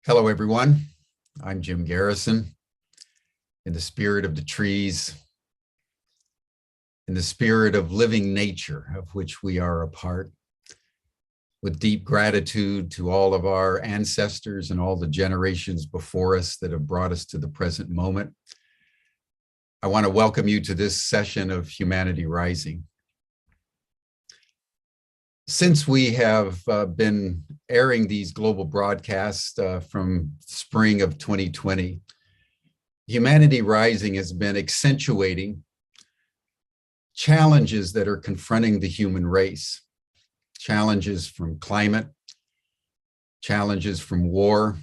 Hello, everyone. I'm Jim Garrison. In the spirit of the trees, in the spirit of living nature, of which we are a part, with deep gratitude to all of our ancestors and all the generations before us that have brought us to the present moment, I want to welcome you to this session of Humanity Rising. Since we have been airing these global broadcasts from spring of 2020, Humanity Rising has been accentuating challenges that are confronting the human race. Challenges from climate, challenges from war,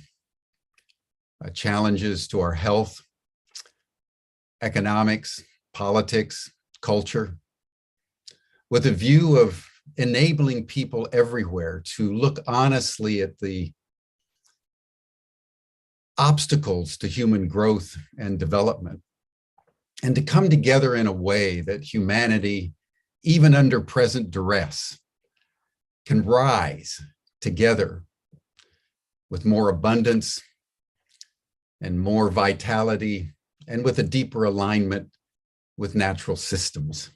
challenges to our health, economics, politics, culture, with a view of enabling people everywhere to look honestly at the obstacles to human growth and development, and to come together in a way that humanity, even under present duress, can rise together with more abundance and more vitality and with a deeper alignment with natural systems.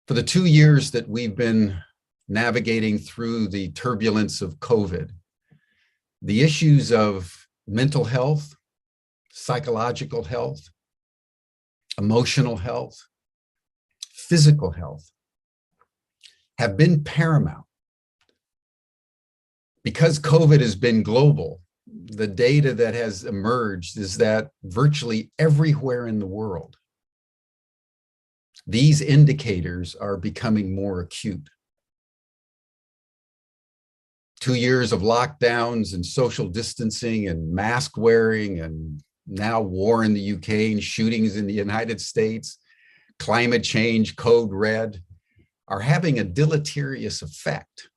For the 2 years that we've been navigating through the turbulence of COVID, the issues of mental health, psychological health, emotional health, physical health have been paramount. Because COVID has been global, the data that has emerged is that virtually everywhere in the world, these indicators are becoming more acute. 2 years of lockdowns and social distancing and mask wearing, and now war in the UK and shootings in the United States, climate change, code red, are having a deleterious effect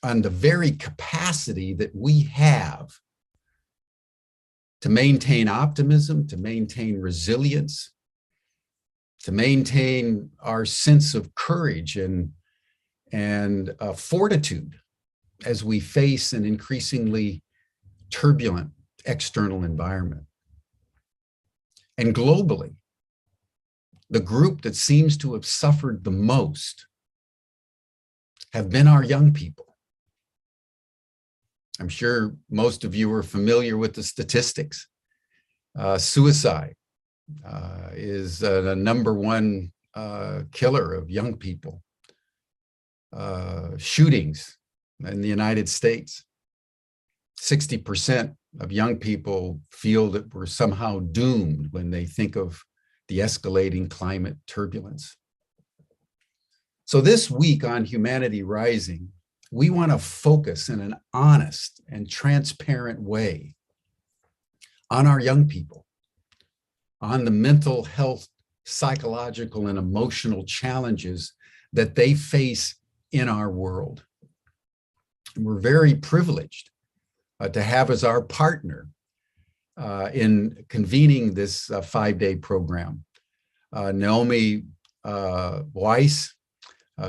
on the very capacity that we have to maintain optimism, to maintain resilience, to maintain our sense of courage and fortitude as we face an increasingly turbulent external environment. And globally, the group that seems to have suffered the most have been our young people. I'm sure most of you are familiar with the statistics. Suicide is the #1 killer of young people. Shootings in the United States, 60% of young people feel that we're somehow doomed when they think of the escalating climate turbulence. So this week on Humanity Rising, we want to focus in an honest and transparent way on our young people, on the mental health, psychological, and emotional challenges that they face in our world. And we're very privileged to have as our partner in convening this 5-day program, Naomi Weiss,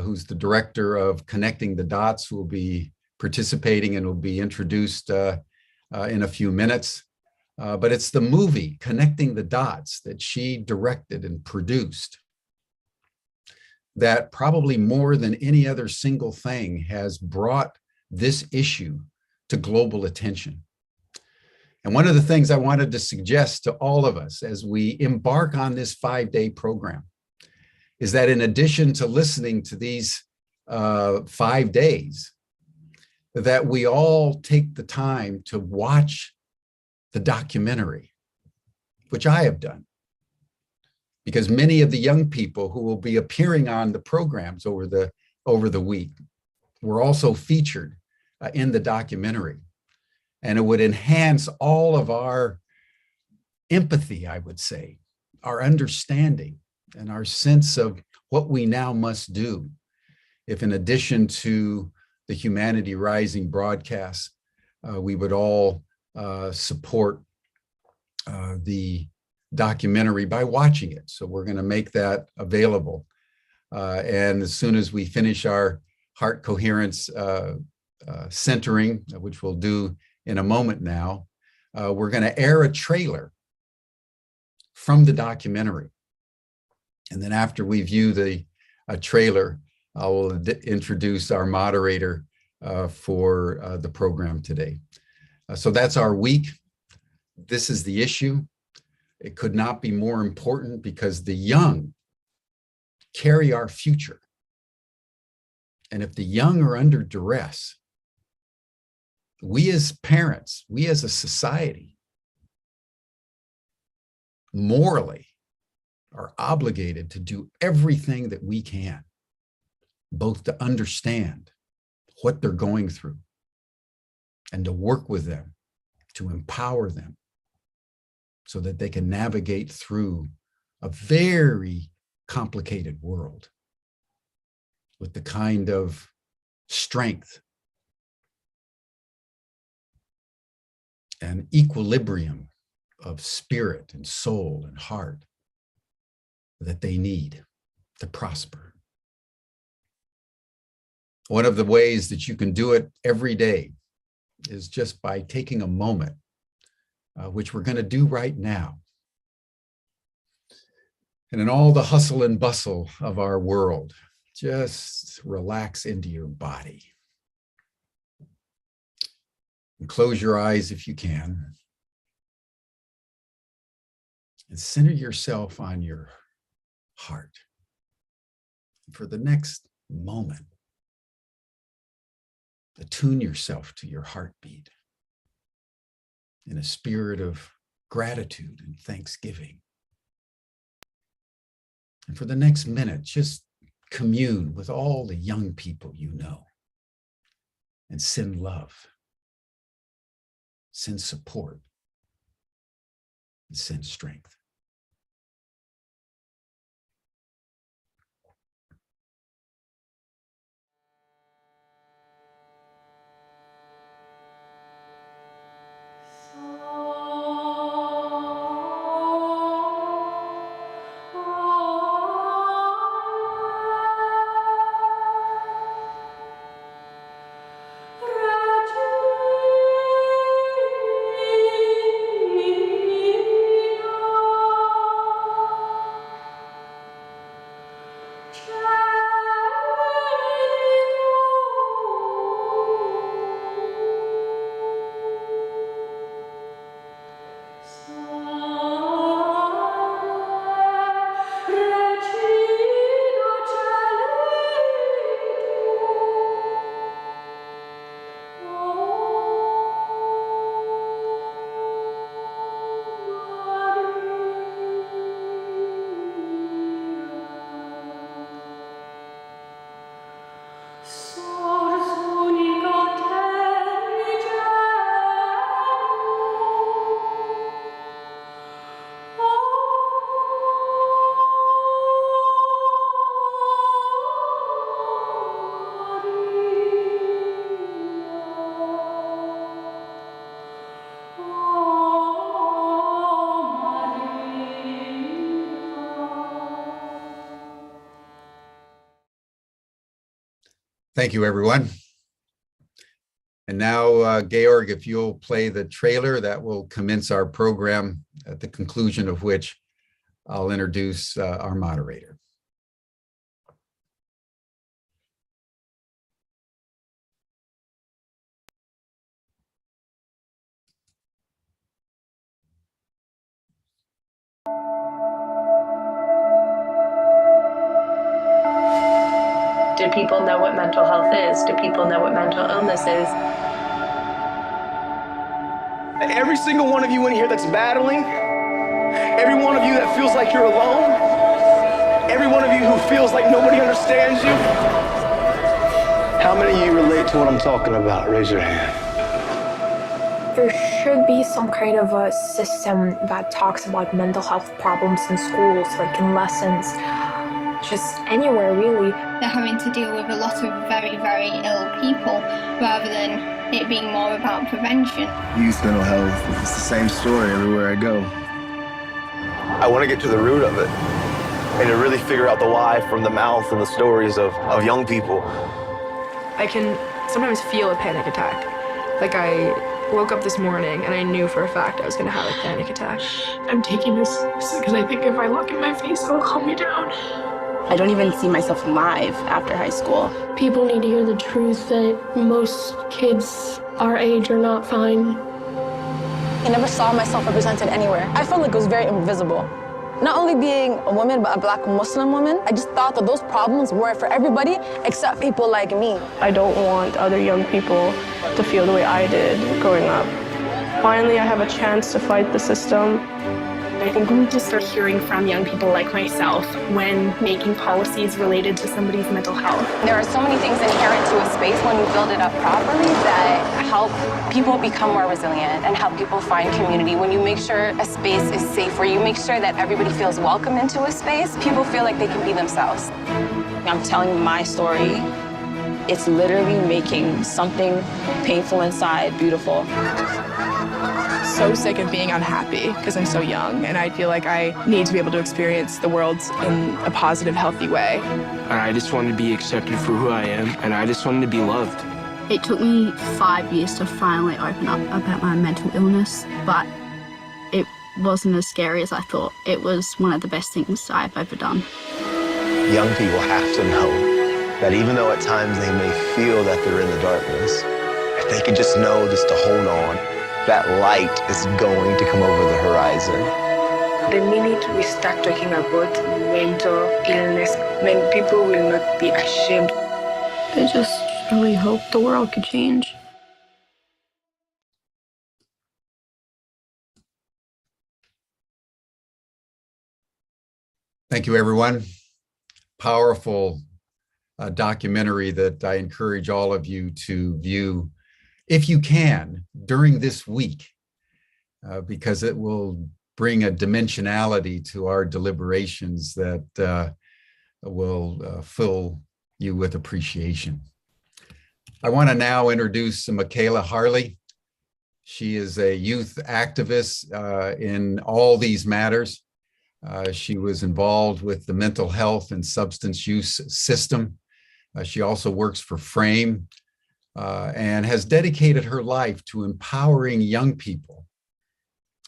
who's the director of Connecting the Dots, who will be participating and will be introduced in a few minutes. But it's the movie Connecting the Dots that she directed and produced that probably more than any other single thing has brought this issue to global attention. And one of the things I wanted to suggest to all of us as we embark on this 5-day program is that in addition to listening to these 5 days, that we all take the time to watch the documentary, which I have done, because many of the young people who will be appearing on the programs over the week were also featured in the documentary. And it would enhance all of our empathy, I would say, our understanding and our sense of what we now must do if, in addition to the Humanity Rising broadcast, we would all support the documentary by watching it. So we're going to make that available. And as soon as we finish our heart coherence centering, which we'll do in a moment now, we're going to air a trailer from the documentary. And then after we view the trailer, I will introduce our moderator for the program today. So that's our week. This is the issue. It could not be more important because the young carry our future. And if the young are under duress, we as parents, we as a society, morally are obligated to do everything that we can, both to understand what they're going through and to work with them, to empower them so that they can navigate through a very complicated world with the kind of strength and equilibrium of spirit and soul and heart that they need to prosper. One of the ways that you can do it every day is just by taking a moment, which we're going to do right now. And in all the hustle and bustle of our world, just relax into your body. And close your eyes if you can. And center yourself on your heart. For the next moment, attune yourself to your heartbeat in a spirit of gratitude and thanksgiving. And for the next minute, just commune with all the young people you know and send love, send support, and send strength. Thank you, everyone. And now, Georg, if you'll play the trailer, that will commence our program, at the conclusion of which I'll introduce our moderator. Do people know what mental health is? Do people know what mental illness is? Every single one of you in here that's battling, every one of you that feels like you're alone, every one of you who feels like nobody understands you, how many of you relate to what I'm talking about? Raise your hand. There should be some kind of a system that talks about mental health problems in schools, like in lessons, just anywhere really. They're having to deal with a lot of very, very ill people rather than it being more about prevention. Youth mental health, it's the same story everywhere I go. I want to get to the root of it and to really figure out the why from the mouth and the stories of young people. I can sometimes feel a panic attack. Like I woke up this morning and I knew for a fact I was going to have a panic attack. I'm taking this because I think if I look in my face, it'll calm me down. I don't even see myself alive after high school. People need to hear the truth that most kids our age are not fine. I never saw myself represented anywhere. I felt like it was very invisible. Not only being a woman, but a Black Muslim woman, I just thought that those problems were for everybody except people like me. I don't want other young people to feel the way I did growing up. Finally, I have a chance to fight the system. I think we need to start hearing from young people like myself when making policies related to somebody's mental health. There are so many things inherent to a space when you build it up properly that help people become more resilient and help people find community. When you make sure a space is safe, where you make sure that everybody feels welcome into a space, people feel like they can be themselves. I'm telling my story. It's literally making something painful inside beautiful. So sick of being unhappy because I'm so young, and I feel like I need to be able to experience the world in a positive, healthy way. I just wanted to be accepted for who I am, and I just wanted to be loved. It took me 5 years to finally open up about my mental illness, but it wasn't as scary as I thought. It was one of the best things I've ever done. Young people have to know that even though at times they may feel that they're in the darkness, if they can just know just to hold on, that light is going to come over the horizon. The minute we start talking about mental illness, then people will not be ashamed. I just really hope the world could change. Thank you, everyone. Powerful documentary that I encourage all of you to view if you can during this week, because it will bring a dimensionality to our deliberations that will fill you with appreciation. I want to now introduce Michaela Harley. She is a youth activist in all these matters. She was involved with the mental health and substance use system. She also works for Frame and has dedicated her life to empowering young people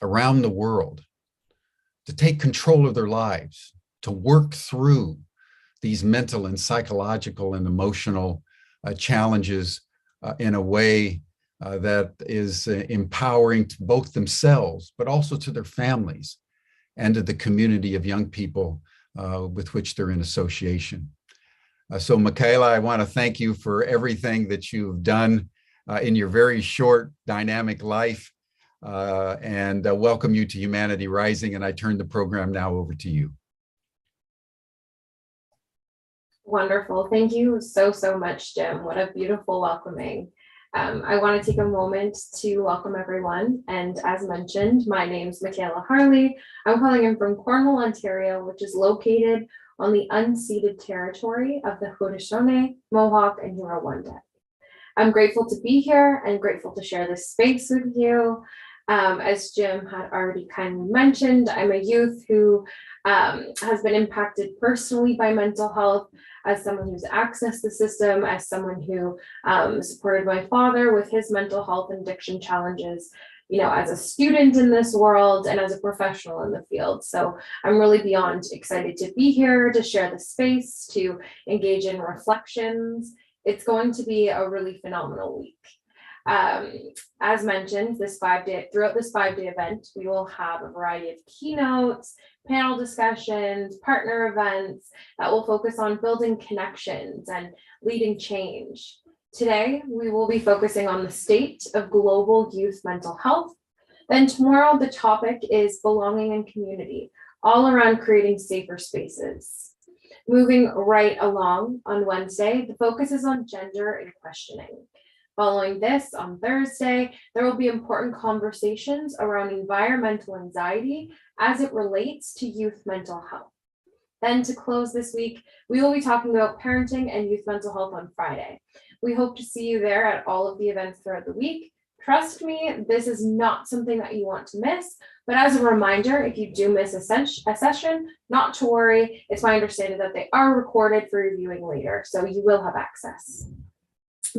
around the world to take control of their lives, to work through these mental and psychological and emotional challenges in a way that is empowering to both themselves, but also to their families and to the community of young people with which they're in association. So Michaela, I want to thank you for everything that you've done in your very short, dynamic life, and welcome you to Humanity Rising. And I turn the program now over to you. Wonderful. Thank you so much, Jim. What a beautiful welcoming. I want to take a moment to welcome everyone. And as mentioned, my name's Michaela Harley. I'm calling in from Cornwall, Ontario, which is located on the unceded territory of the Haudenosaunee, Mohawk, and Huron-Wendat. I'm grateful to be here and grateful to share this space with you. As Jim had already kindly mentioned, I'm a youth who has been impacted personally by mental health, as someone who's accessed the system, as someone who supported my father with his mental health and addiction challenges, you know, as a student in this world and as a professional in the field. So I'm really beyond excited to be here, to share the space, to engage in reflections. It's going to be a really phenomenal week. As mentioned, throughout this 5-day event, we will have a variety of keynotes, panel discussions, partner events that will focus on building connections and leading change. Today, we will be focusing on the state of global youth mental health. Then tomorrow, the topic is belonging and community, all around creating safer spaces. Moving right along on Wednesday, the focus is on gender and questioning. Following this, on Thursday, there will be important conversations around environmental anxiety as it relates to youth mental health. Then to close this week, we will be talking about parenting and youth mental health on Friday. We hope to see you there at all of the events throughout the week. Trust me, this is not something that you want to miss, but as a reminder, if you do miss a session, not to worry. It's my understanding that they are recorded for reviewing later, so you will have access.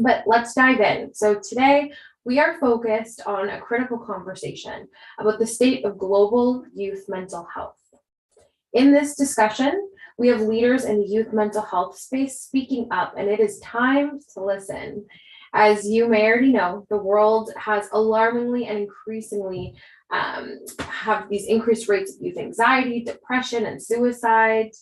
But let's dive in. So today we are focused on a critical conversation about the state of global youth mental health. In this discussion, we have leaders in the youth mental health space speaking up, and it is time to listen. As you may already know, the world has alarmingly and increasingly have these increased rates of youth anxiety, depression, and suicide.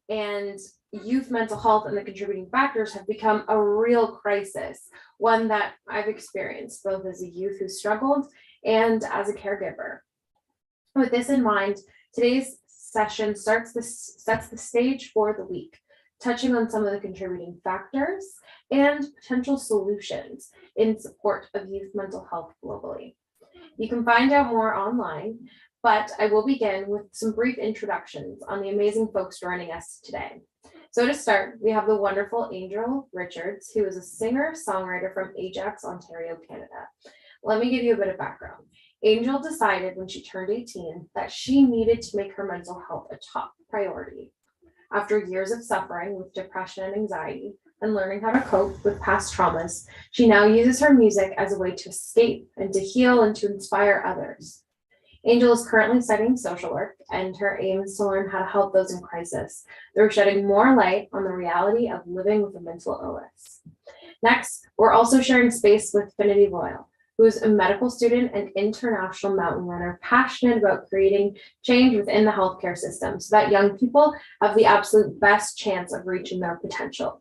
And youth mental health and the contributing factors have become a real crisis, one that I've experienced both as a youth who struggled and as a caregiver. With this in mind, today's session sets the stage for the week, touching on some of the contributing factors and potential solutions in support of youth mental health globally. You can find out more online, but I will begin with some brief introductions on the amazing folks joining us today. So to start, we have the wonderful Angel Richards, who is a singer-songwriter from Ajax, Ontario, Canada. Let me give you a bit of background. Angel decided when she turned 18 that she needed to make her mental health a top priority. After years of suffering with depression and anxiety and learning how to cope with past traumas, she now uses her music as a way to escape and to heal and to inspire others. Angel is currently studying social work, and her aim is to learn how to help those in crisis through shedding more light on the reality of living with a mental illness. Next, we're also sharing space with Finity Royal, who is a medical student and international mountain runner passionate about creating change within the healthcare system so that young people have the absolute best chance of reaching their potential.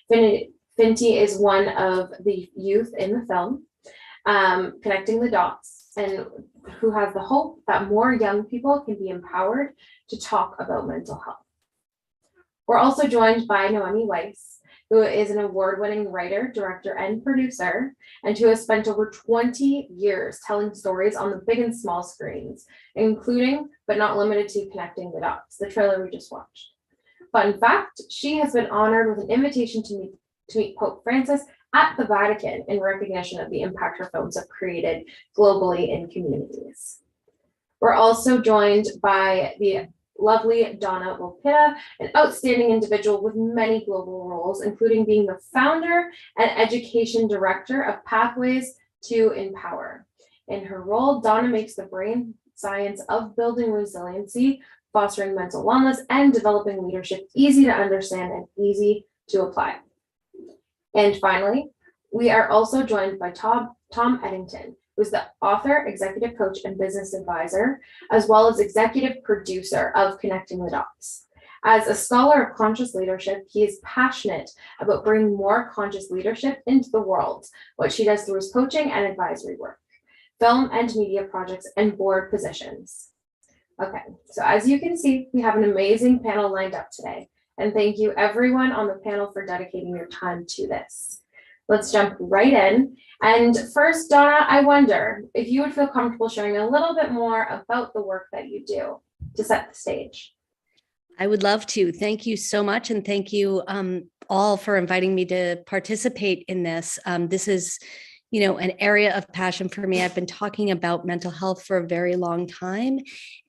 Finty is one of the youth in the film, connecting the dots, and who has the hope that more young people can be empowered to talk about mental health. We're also joined by Noemi Weiss, who is an award-winning writer, director, and producer, and who has spent over 20 years telling stories on the big and small screens, including, but not limited to, Connecting the Dots, the trailer we just watched. Fun fact, she has been honored with an invitation to meet Pope Francis at the Vatican in recognition of the impact her films have created globally in communities. We're also joined by the lovely Donna Volpita, an outstanding individual with many global roles, including being the founder and education director of Pathways to Empower. In her role, Donna makes the brain science of building resiliency, fostering mental wellness, and developing leadership easy to understand and easy to apply. And finally, we are also joined by Tom Eddington, who's the author, executive coach, and business advisor, as well as executive producer of Connecting the Dots. As a scholar of conscious leadership, he is passionate about bringing more conscious leadership into the world, what she does through his coaching and advisory work, film and media projects, and board positions. Okay, so as you can see, we have an amazing panel lined up today. And thank you everyone on the panel for dedicating your time to this. Let's jump right in. And first, Donna, I wonder if you would feel comfortable sharing a little bit more about the work that you do to set the stage. I would love to. Thank you so much. And thank you all for inviting me to participate in this. This is, an area of passion for me. I've been talking about mental health for a very long time.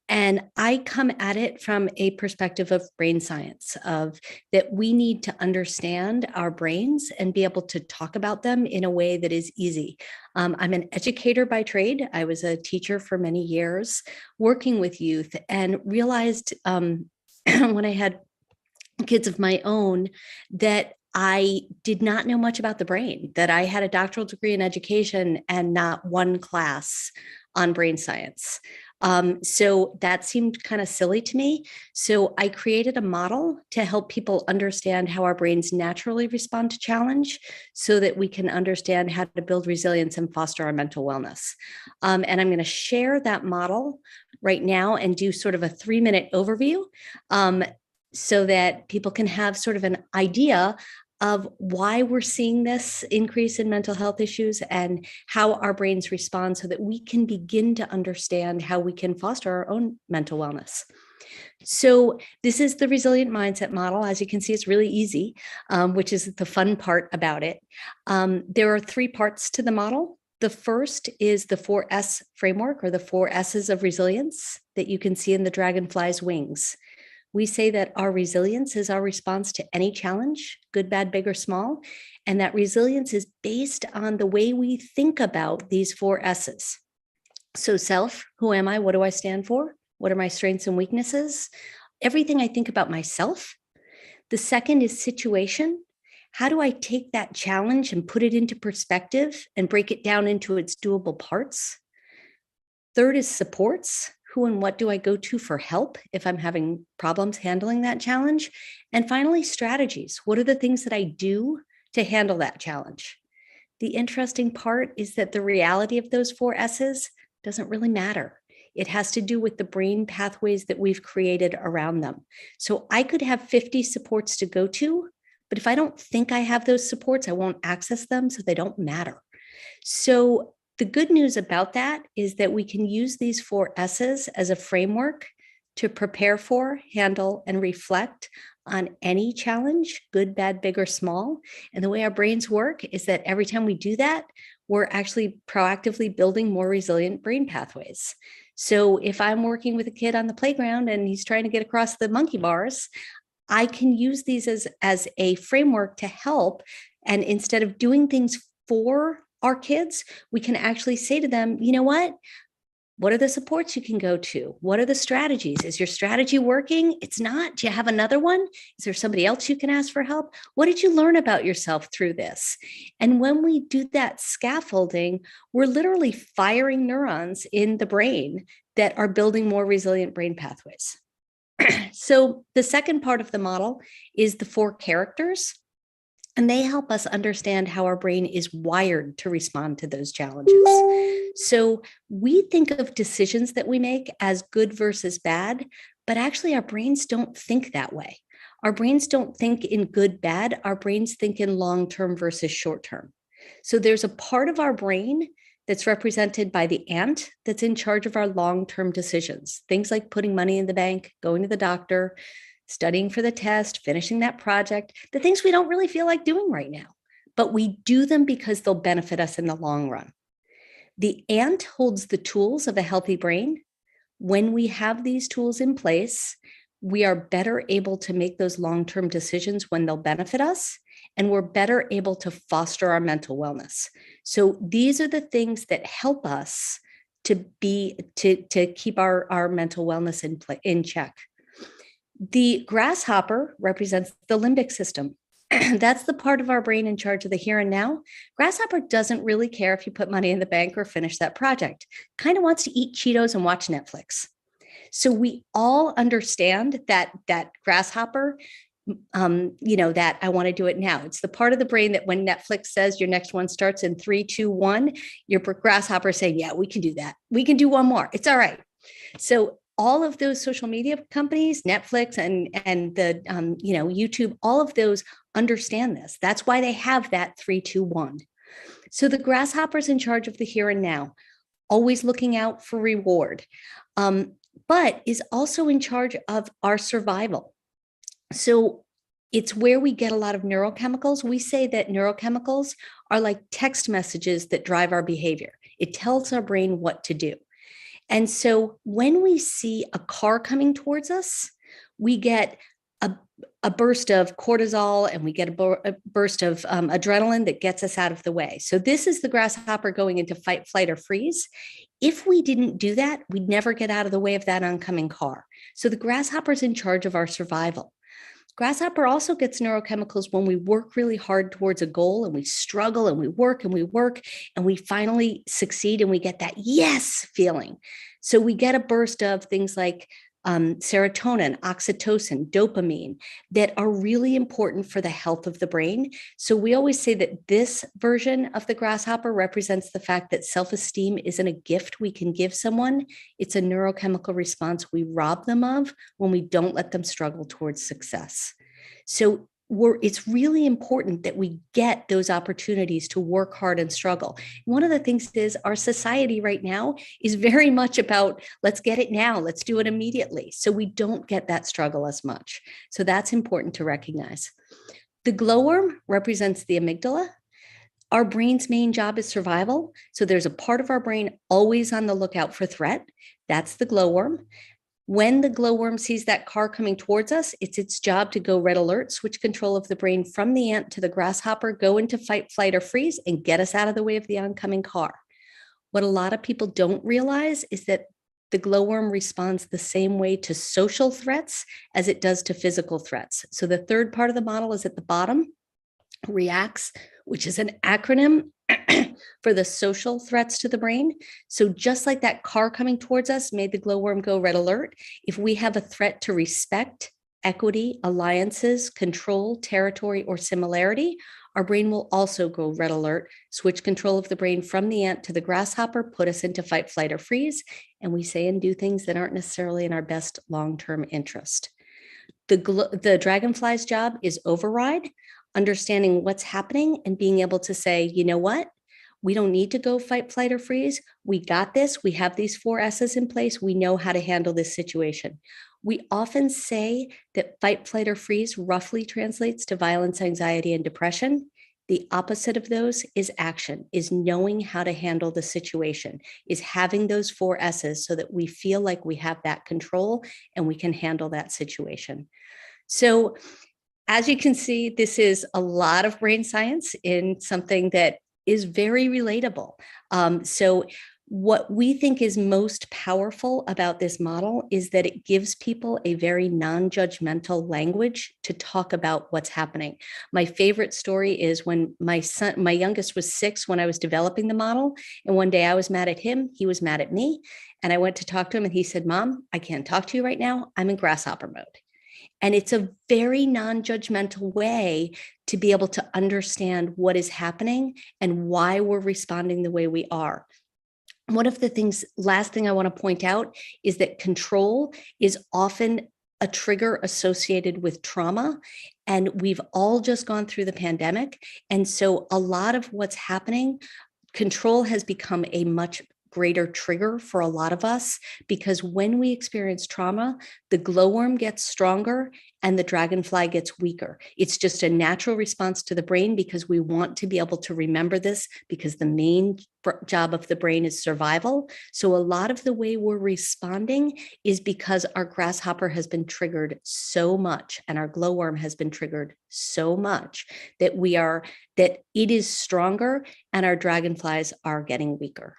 And I come at it from a perspective of brain science, of that we need to understand our brains and be able to talk about them in a way that is easy. I'm an educator by trade. I was a teacher for many years working with youth, and realized when I had kids of my own that I did not know much about the brain, that I had a doctoral degree in education and not one class on brain science. So that seemed kind of silly to me. So I created a model to help people understand how our brains naturally respond to challenge so that we can understand how to build resilience and foster our mental wellness. And I'm going to share that model right now and do sort of a 3-minute overview so that people can have sort of an idea of why we're seeing this increase in mental health issues and how our brains respond so that we can begin to understand how we can foster our own mental wellness. So this is the resilient mindset model. As you can see, it's really easy, which is the fun part about it. There are 3 parts to the model. The first is the 4S framework, or the 4 S's of resilience that you can see in the dragonfly's wings. We say that our resilience is our response to any challenge, good, bad, big, or small. And that resilience is based on the way we think about these 4 S's. So self, who am I? What do I stand for? What are my strengths and weaknesses? Everything I think about myself. The second is situation. How do I take that challenge and put it into perspective and break it down into its doable parts? Third is supports. Who and what do I go to for help if I'm having problems handling that challenge? And finally, strategies. What are the things that I do to handle that challenge? The interesting part is that the reality of those 4 S's doesn't really matter. It has to do with the brain pathways that we've created around them. So I could have 50 supports to go to, but if I don't think I have those supports, I won't access them, so they don't matter. So the good news about that is that we can use these 4 S's as a framework to prepare for, handle, and reflect on any challenge, good, bad, big, or small. And the way our brains work is that every time we do that, we're actually proactively building more resilient brain pathways. So if I'm working with a kid on the playground and he's trying to get across the monkey bars, I can use these as a framework to help. And instead of doing things for our kids, we can actually say to them, you know what are the supports you can go to? What are the strategies? Is your strategy working? It's not. Do you have another one? Is there somebody else you can ask for help? What did you learn about yourself through this? And when we do that scaffolding, we're literally firing neurons in the brain that are building more resilient brain pathways. So the second part of the model is the 4 characters. And they help us understand how our brain is wired to respond to those challenges. So we think of decisions that we make as good versus bad, but actually our brains don't think that way. Our brains don't think in good, bad. Our brains think in long-term versus short-term. So there's a part of our brain that's represented by the ant that's in charge of our long-term decisions. Things like putting money in the bank, going to the doctor, studying for the test, finishing that project, the things we don't really feel like doing right now, but we do them because they'll benefit us in the long run. The ant holds the tools of a healthy brain. When we have these tools in place, we are better able to make those long-term decisions when they'll benefit us, and we're better able to foster our mental wellness. So these are the things that help us to keep our mental wellness in check. The grasshopper represents the limbic system. That's the part of our brain in charge of the here and now. Grasshopper doesn't really care if you put money in the bank or finish that project. Kind of wants to eat Cheetos and watch Netflix. So we all understand that grasshopper, that I want to do it now. It's the part of the brain that when Netflix says your next one starts in 3, 2, 1, your grasshopper saying, yeah, we can do that. We can do one more. It's all right. So all of those social media companies, Netflix and the YouTube, all of those understand this. That's why they have that 3, 2, 1. So the grasshopper's in charge of the here and now, always looking out for reward, but is also in charge of our survival. So it's where we get a lot of neurochemicals. We say that neurochemicals are like text messages that drive our behavior. It tells our brain what to do. And so when we see a car coming towards us, we get a burst of cortisol and we get a burst of adrenaline that gets us out of the way. So this is the grasshopper going into fight, flight, or freeze. If we didn't do that, we'd never get out of the way of that oncoming car. So the grasshopper's in charge of our survival. Grasshopper also gets neurochemicals when we work really hard towards a goal and we struggle and we work and we finally succeed and we get that yes feeling. So we get a burst of things like serotonin, oxytocin, dopamine that are really important for the health of the brain. So we always say that this version of the grasshopper represents the fact that self-esteem isn't a gift we can give someone. It's a neurochemical response we rob them of when we don't let them struggle towards success. So it's really important that we get those opportunities to work hard and struggle. One of the things is our society right now is very much about let's get it now, let's do it immediately. So we don't get that struggle as much. So that's important to recognize. The glowworm represents the amygdala. Our brain's main job is survival. So there's a part of our brain always on the lookout for threat. That's the glowworm. When the glowworm sees that car coming towards us, it's its job to go red alert, switch control of the brain from the ant to the grasshopper, go into fight, flight, or freeze, and get us out of the way of the oncoming car. What a lot of people don't realize is that the glowworm responds the same way to social threats as it does to physical threats. So the third part of the model is at the bottom, reacts, which is an acronym for the social threats to the brain. So just like that car coming towards us made the glowworm go red alert, if we have a threat to respect, equity, alliances, control, territory, or similarity, our brain will also go red alert, switch control of the brain from the ant to the grasshopper, put us into fight, flight, or freeze, and we say and do things that aren't necessarily in our best long-term interest. The dragonfly's job is override, understanding what's happening and being able to say, you know what? We don't need to go fight, flight, or freeze. We got this. We have these 4 S's in place. We know how to handle this situation. We often say that fight, flight, or freeze roughly translates to violence, anxiety, and depression. The opposite of those is action, is knowing how to handle the situation, is having those 4 S's so that we feel like we have that control and we can handle that situation. So as you can see, this is a lot of brain science in something that is very relatable. So what we think is most powerful about this model is that it gives people a very non-judgmental language to talk about what's happening. My favorite story is when my youngest was 6 when I was developing the model. And one day I was mad at him, he was mad at me. And I went to talk to him and he said, "Mom, I can't talk to you right now. I'm in grasshopper mode." And it's a very non-judgmental way to be able to understand what is happening and why we're responding the way we are. One of the things, last thing I want to point out is that control is often a trigger associated with trauma. And we've all just gone through the pandemic. And so a lot of what's happening, control has become a much greater trigger for a lot of us, because when we experience trauma, the glowworm gets stronger and the dragonfly gets weaker. It's just a natural response to the brain because we want to be able to remember this, because the main job of the brain is survival. So a lot of the way we're responding is because our grasshopper has been triggered so much and our glowworm has been triggered so much that it is stronger and our dragonflies are getting weaker.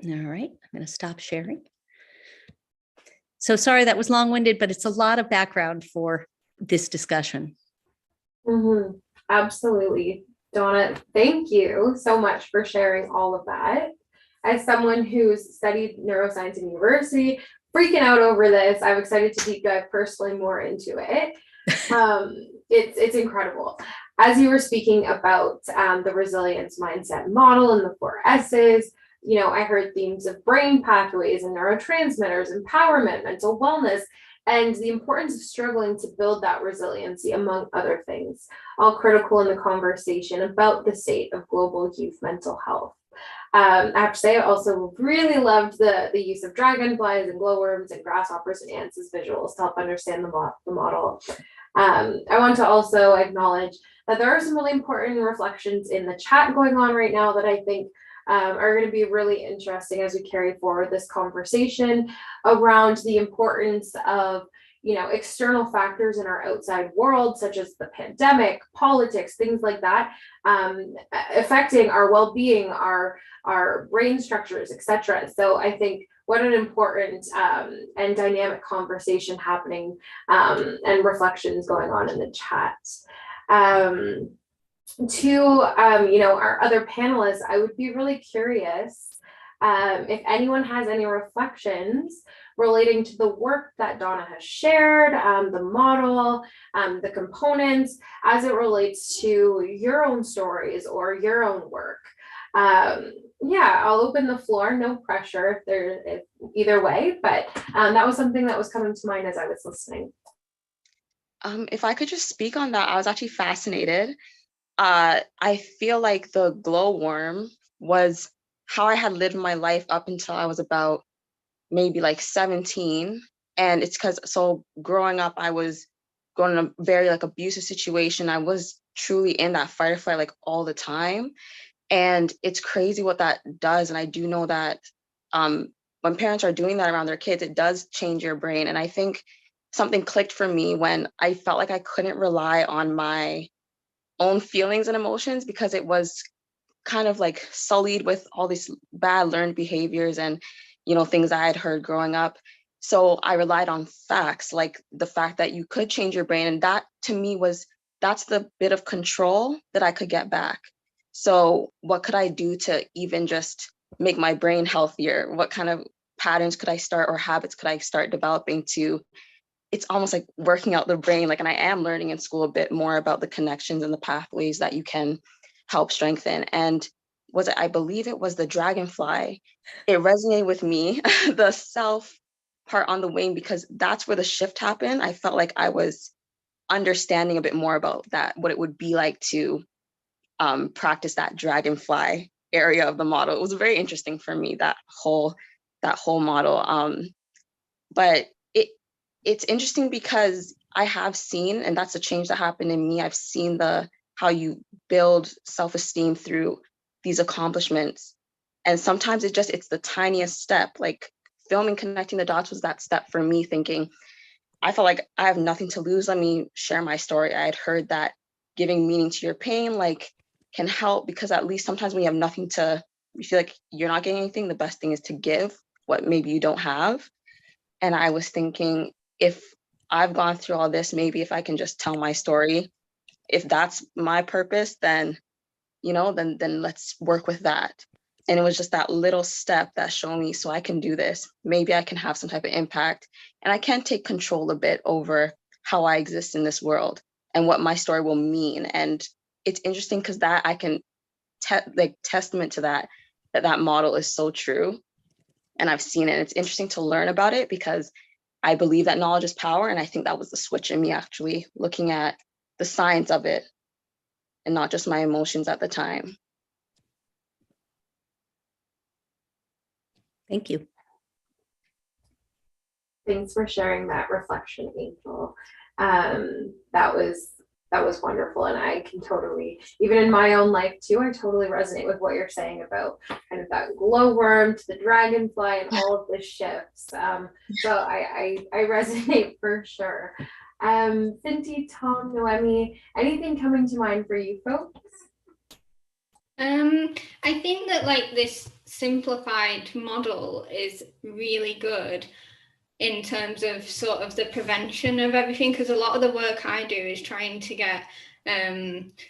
All right, I'm going to stop sharing. So sorry that was long-winded, but it's a lot of background for this discussion. Mm-hmm. Absolutely. Donna, thank you so much for sharing all of that. As someone who's studied neuroscience in university, freaking out over this, I'm excited to deep dive personally more into it. It's incredible. As you were speaking about the resilience mindset model and the 4 S's, I heard themes of brain pathways and neurotransmitters, empowerment, mental wellness, and the importance of struggling to build that resiliency, among other things, all critical in the conversation about the state of global youth mental health. I have to say, I also really loved the use of dragonflies and glowworms and grasshoppers and ants as visuals to help understand the model. I want to also acknowledge that there are some really important reflections in the chat going on right now that I think are going to be really interesting as we carry forward this conversation around the importance of, external factors in our outside world, such as the pandemic, politics, things like that, affecting our well-being, our brain structures, etc. So I think what an important and dynamic conversation happening and reflections going on in the chat. To our other panelists, I would be really curious if anyone has any reflections relating to the work that Donna has shared, the model, the components, as it relates to your own stories or your own work. I'll open the floor, no pressure if either way, but that was something that was coming to mind as I was listening. If I could just speak on that, I was actually fascinated. I feel like the glowworm was how I had lived my life up until I was about maybe like 17. And it's because, growing up, I was going in a very abusive situation. I was truly in that fight or flight all the time. And it's crazy what that does. And I do know that when parents are doing that around their kids, it does change your brain. And I think something clicked for me when I felt like I couldn't rely on my own feelings and emotions because it was kind of like sullied with all these bad learned behaviors and, things I had heard growing up. So I relied on facts, like the fact that you could change your brain. And that to me that's the bit of control that I could get back. So what could I do to even just make my brain healthier? What kind of patterns could I start or habits could I start developing to, it's almost like working out the brain. Like, and I am learning in school a bit more about the connections and the pathways that you can help strengthen. And I believe it was the dragonfly. It resonated with me, the self part on the wing, because that's where the shift happened. I felt like I was understanding a bit more about that, what it would be like to practice that dragonfly area of the model. It was very interesting for me, that whole model. But it's interesting because I have seen, and that's a change that happened in me. I've seen how you build self-esteem through these accomplishments. And sometimes it's the tiniest step. Like filming Connecting the Dots was that step for me, thinking, I felt like I have nothing to lose. Let me share my story. I had heard that giving meaning to your pain, can help, because at least sometimes when you have nothing you feel like you're not getting anything, the best thing is to give what maybe you don't have. And I was thinking, if I've gone through all this, maybe if I can just tell my story, if that's my purpose, then, then let's work with that. And it was just that little step that showed me, so I can do this. Maybe I can have some type of impact, and I can take control a bit over how I exist in this world and what my story will mean. And it's interesting because that I can testament to that model is so true. And I've seen it. It's interesting to learn about it because I believe that knowledge is power. And I think that was the switch in me, actually looking at the science of it and not just my emotions at the time. Thank you. Thanks for sharing that reflection, Angel. That was wonderful. And I can totally, even in my own life too, I totally resonate with what you're saying about kind of that glowworm to the dragonfly and all of the shifts. So I resonate for sure. Cindy, Tom, Noemi, anything coming to mind for you folks? I think that this simplified model is really good in terms of sort of the prevention of everything, because a lot of the work I do is trying to get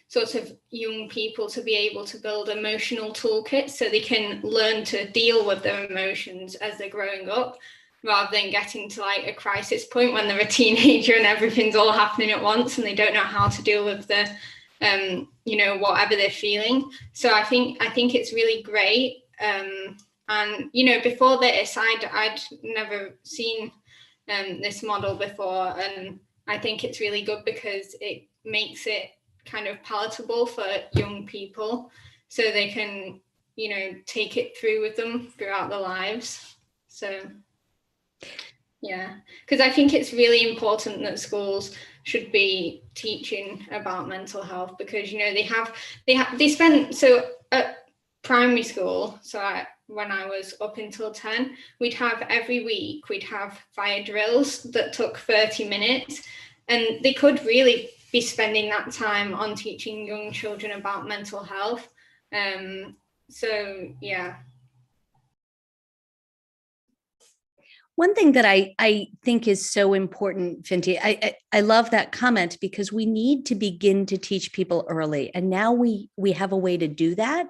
sort of young people to be able to build emotional toolkits so they can learn to deal with their emotions as they're growing up, rather than getting to a crisis point when they're a teenager and everything's all happening at once and they don't know how to deal with the whatever they're feeling. So I think it's really great. And before this, I'd never seen this model before, and I think it's really good because it makes it kind of palatable for young people, so they can take it through with them throughout their lives. So yeah, because I think it's really important that schools should be teaching about mental health, because they spend, so at primary school, when I was up until 10, every week we'd have fire drills that took 30 minutes, and they could really be spending that time on teaching young children about mental health. So yeah. One thing that I think is so important, Finty, I love that comment, because we need to begin to teach people early. And now we have a way to do that.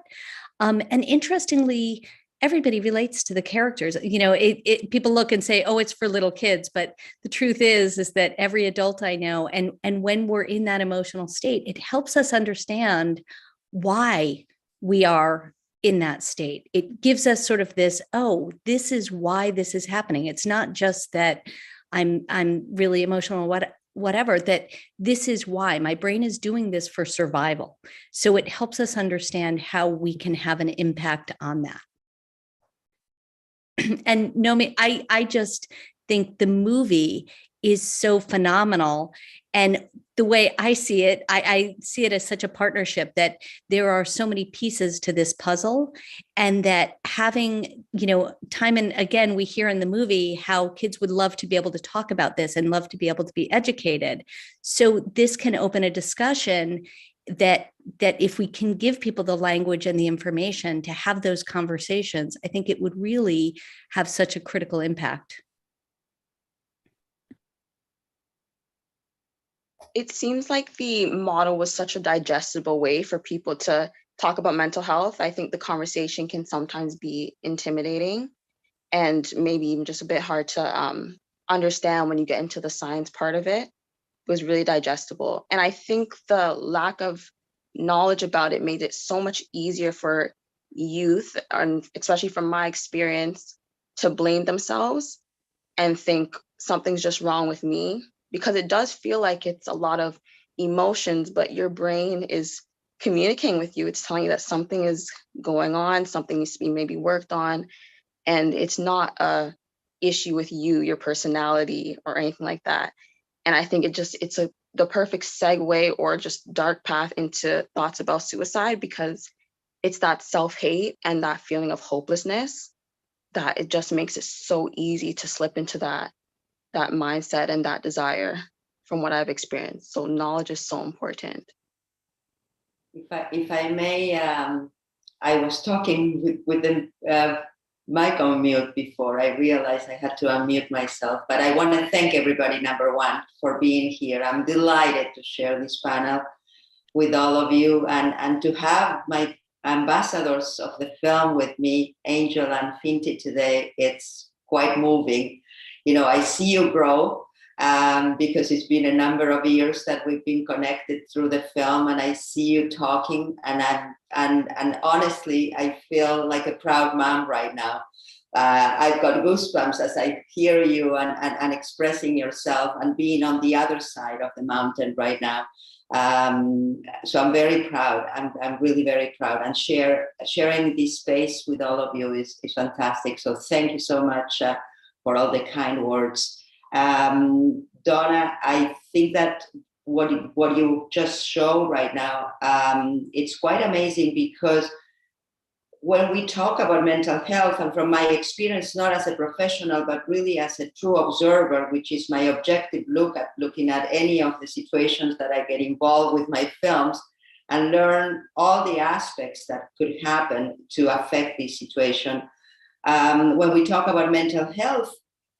And interestingly, everybody relates to the characters. People look and say, oh, it's for little kids. But the truth is that every adult I know, and when we're in that emotional state, it helps us understand why we are in that state. It gives us sort of this, oh, this is why this is happening. It's not just that I'm really emotional, whatever, that this is why my brain is doing this for survival. So it helps us understand how we can have an impact on that. And Nomi, I just think the movie is so phenomenal. And the way I see it, I see it as such a partnership, that there are so many pieces to this puzzle, and that having, time and again, we hear in the movie how kids would love to be able to talk about this and love to be able to be educated. So this can open a discussion that if we can give people the language and the information to have those conversations, I think it would really have such a critical impact. It seems like the model was such a digestible way for people to talk about mental health. I think the conversation can sometimes be intimidating and maybe even just a bit hard to understand when you get into the science part of it. It was really digestible. And I think the lack of knowledge about it made it so much easier for youth, and especially from my experience, to blame themselves and think something's just wrong with me, because it does feel like it's a lot of emotions, but your brain is communicating with you. It's telling you that something is going on, something needs to be maybe worked on, and it's not a issue with you, your personality, or anything like that. And I think it's the perfect segue or just dark path into thoughts about suicide, because it's that self-hate and that feeling of hopelessness that it just makes it so easy to slip into that mindset and that desire, from what I've experienced. So knowledge is so important. If I may, I was talking with the mic on mute before. I realized I had to unmute myself, but I want to thank everybody, number one, for being here. I'm delighted to share this panel with all of you, and to have my ambassadors of the film with me, Angel and Finty, today. It's quite moving. I see you grow, because it's been a number of years that we've been connected through the film, and I see you talking, and honestly, I feel like a proud mom right now. I've got goosebumps as I hear you and expressing yourself and being on the other side of the mountain right now. So I'm very proud. I'm really very proud, and sharing this space with all of you is fantastic. So thank you so much for all the kind words. Donna, I think that what you just showed right now, it's quite amazing, because when we talk about mental health, and from my experience, not as a professional, but really as a true observer, which is my objective looking at any of the situations that I get involved with my films, and learn all the aspects that could happen to affect this situation. When we talk about mental health,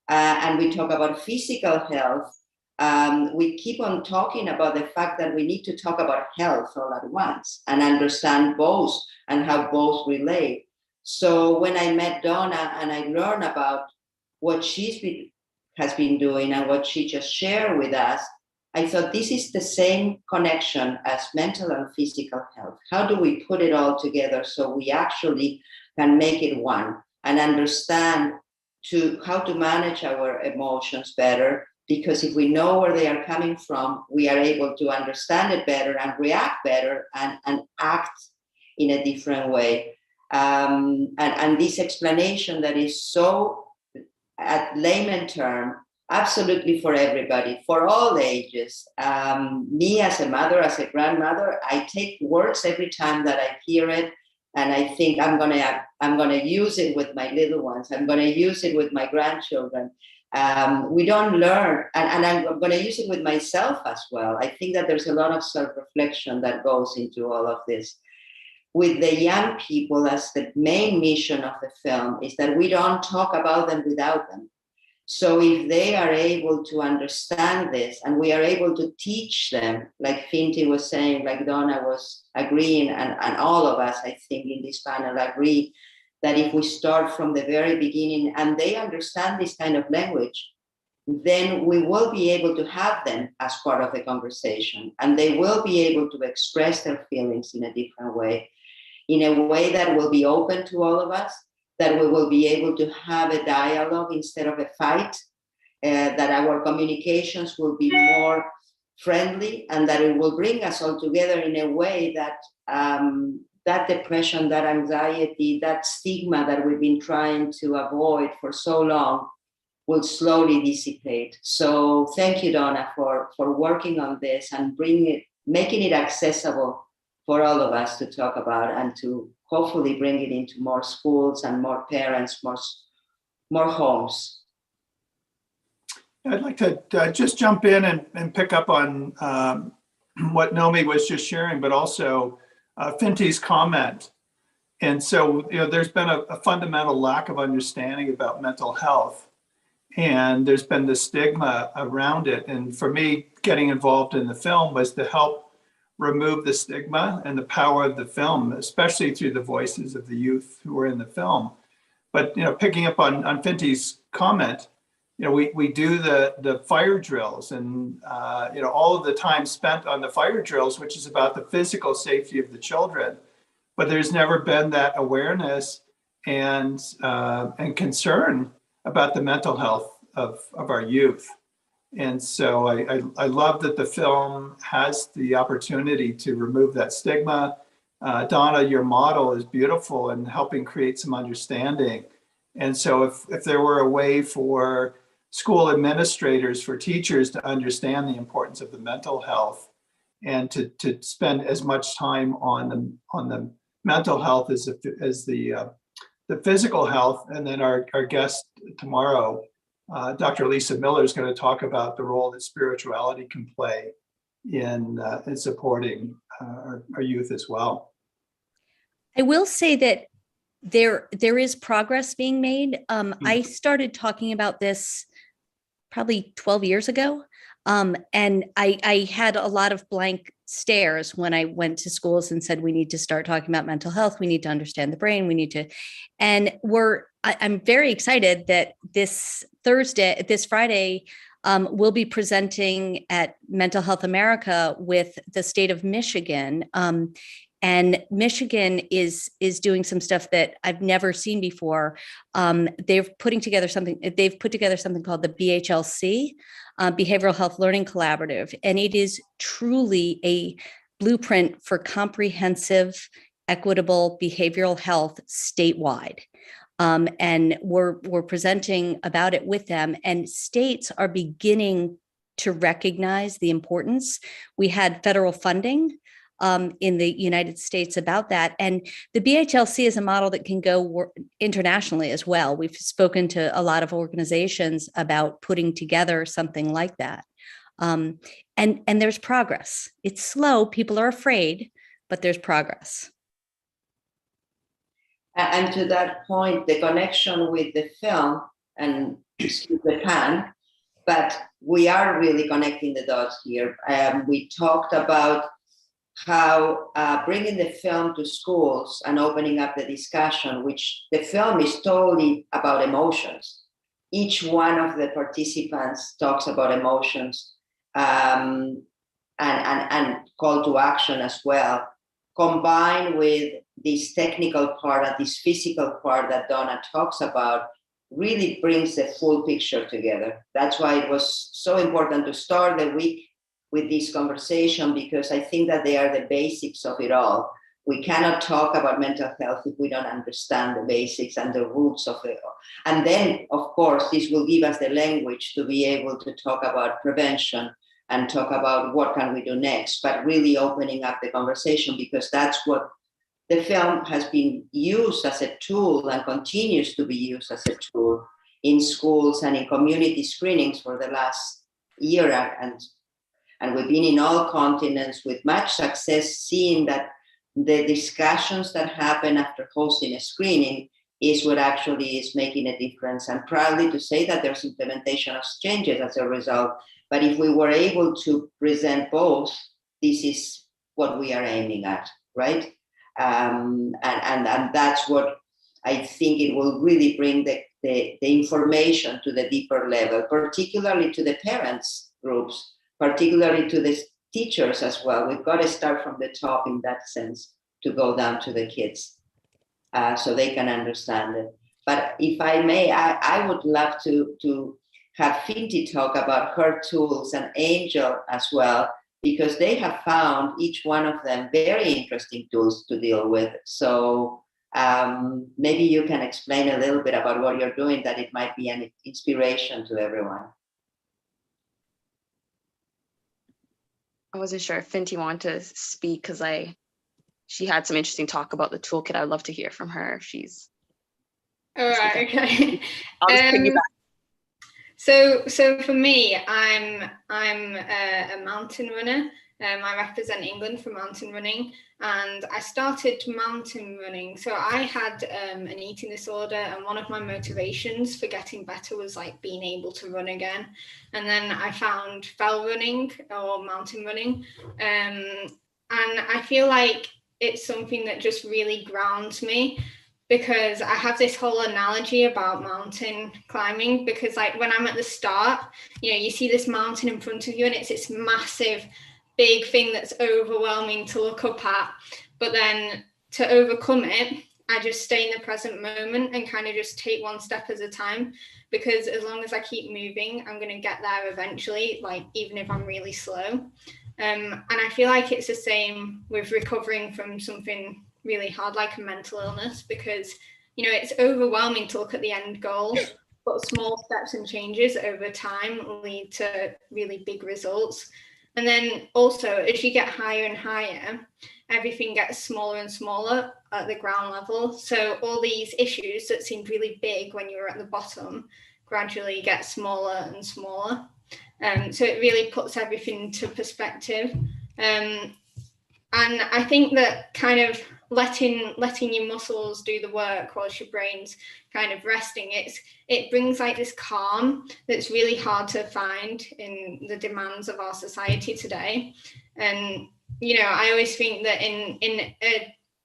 and we talk about physical health, we keep on talking about the fact that we need to talk about health all at once and understand both and how both relate. So when I met Donna and I learned about what has been doing and what she just shared with us, I thought this is the same connection as mental and physical health. How do we put it all together so we actually can make it one and understand how to manage our emotions better? Because if we know where they are coming from, we are able to understand it better and react better and act in a different way. And this explanation that is so, at layman term, absolutely for everybody, for all ages. Me as a mother, as a grandmother, I take words every time that I hear it, and I think I'm gonna use it with my little ones. I'm gonna use it with my grandchildren. We don't learn, and I'm going to use it with myself as well. I think that there's a lot of self-reflection that goes into all of this. With the young people, as the main mission of the film is that we don't talk about them without them. So if they are able to understand this, and we are able to teach them, like Finty was saying, like Donna was agreeing, and all of us, I think, in this panel agree, that if we start from the very beginning and they understand this kind of language, then we will be able to have them as part of the conversation, and they will be able to express their feelings in a different way, in a way that will be open to all of us, that we will be able to have a dialogue instead of a fight, that our communications will be more friendly, and that it will bring us all together in a way that that depression, that anxiety, that stigma that we've been trying to avoid for so long will slowly dissipate. So thank you, Donna, for working on this and making it accessible for all of us to talk about and to hopefully bring it into more schools and more parents, more homes. I'd like to just jump in and pick up on what Nomi was just sharing, but also Finty's comment. And so, there's been a fundamental lack of understanding about mental health, and there's been the stigma around it. And for me, getting involved in the film was to help remove the stigma and the power of the film, especially through the voices of the youth who were in the film. But, picking up on Finty's comment, we do the fire drills and, all of the time spent on the fire drills, which is about the physical safety of the children. But there's never been that awareness and concern about the mental health of our youth. And so I love that the film has the opportunity to remove that stigma. Donna, your model is beautiful in helping create some understanding. And so if there were a way for school administrators, for teachers to understand the importance of the mental health and to spend as much time on the mental health as the physical health. And then our guest tomorrow, Dr. Lisa Miller, is going to talk about the role that spirituality can play in supporting our youth as well. I will say that there is progress being made. I started talking about this probably 12 years ago. And I had a lot of blank stares when I went to schools and said, we need to start talking about mental health. We need to understand the brain. We need to, and I'm very excited that this Friday, we'll be presenting at Mental Health America with the state of Michigan. And Michigan is doing some stuff that I've never seen before. They've put together something called the BHLC, Behavioral Health Learning Collaborative, and it is truly a blueprint for comprehensive, equitable behavioral health statewide. And we're presenting about it with them, and states are beginning to recognize the importance. We had federal funding in the United States about that. And the BHLC is a model that can go internationally as well. We've spoken to a lot of organizations about putting together something like that. And there's progress. It's slow, people are afraid, but there's progress. And to that point, the connection with the film, and excuse the pun, but we are really connecting the dots here. We talked about how bringing the film to schools and opening up the discussion, which the film is totally about emotions. Each one of the participants talks about emotions and call to action as well, combined with this technical part and this physical part that Donna talks about, really brings the full picture together. That's why it was so important to start the week with this conversation, because I think that they are the basics of it all. We cannot talk about mental health if we don't understand the basics and the roots of it. And then, of course, this will give us the language to be able to talk about prevention and talk about what can we do next, but really opening up the conversation, because that's what the film has been used as a tool and continues to be used as a tool in schools and in community screenings for the last year. And we've been in all continents with much success, seeing that the discussions that happen after hosting a screening is what actually is making a difference. And proudly to say that there's implementation of changes as a result. But if we were able to present both, this is what we are aiming at, right? And that's what I think it will really bring the information to the deeper level, particularly to the parents groups, particularly to the teachers as well. We've got to start from the top in that sense to go down to the kids so they can understand it. But if I may, I would love to have Finty talk about her tools and Angel as well, because they have found, each one of them, very interesting tools to deal with. So Maybe you can explain a little bit about what you're doing, that it might be an inspiration to everyone. I wasn't sure if Finty wanted to speak because she had some interesting talk about the toolkit. I'd love to hear from her if she's. All right, okay. I'll just piggyback. So for me, I'm a mountain runner. I represent England for mountain running, and I started mountain running. So I had an eating disorder, and one of my motivations for getting better was like being able to run again. And then I found fell running or mountain running, and I feel like it's something that just really grounds me, because I have this whole analogy about mountain climbing, because like when I'm at the start, you see this mountain in front of you and it's this massive, big thing that's overwhelming to look up at. But then to overcome it, I just stay in the present moment and kind of just take one step at a time, because as long as I keep moving, I'm going to get there eventually, like even if I'm really slow. And I feel like it's the same with recovering from something really hard, like a mental illness, because it's overwhelming to look at the end goal, but small steps and changes over time lead to really big results. And then also, as you get higher and higher, everything gets smaller and smaller at the ground level. So all these issues that seemed really big when you were at the bottom gradually get smaller and smaller. So it really puts everything into perspective. And I think that kind of letting your muscles do the work whilst your brain's kind of resting, it brings like this calm that's really hard to find in the demands of our society today. And I always think that in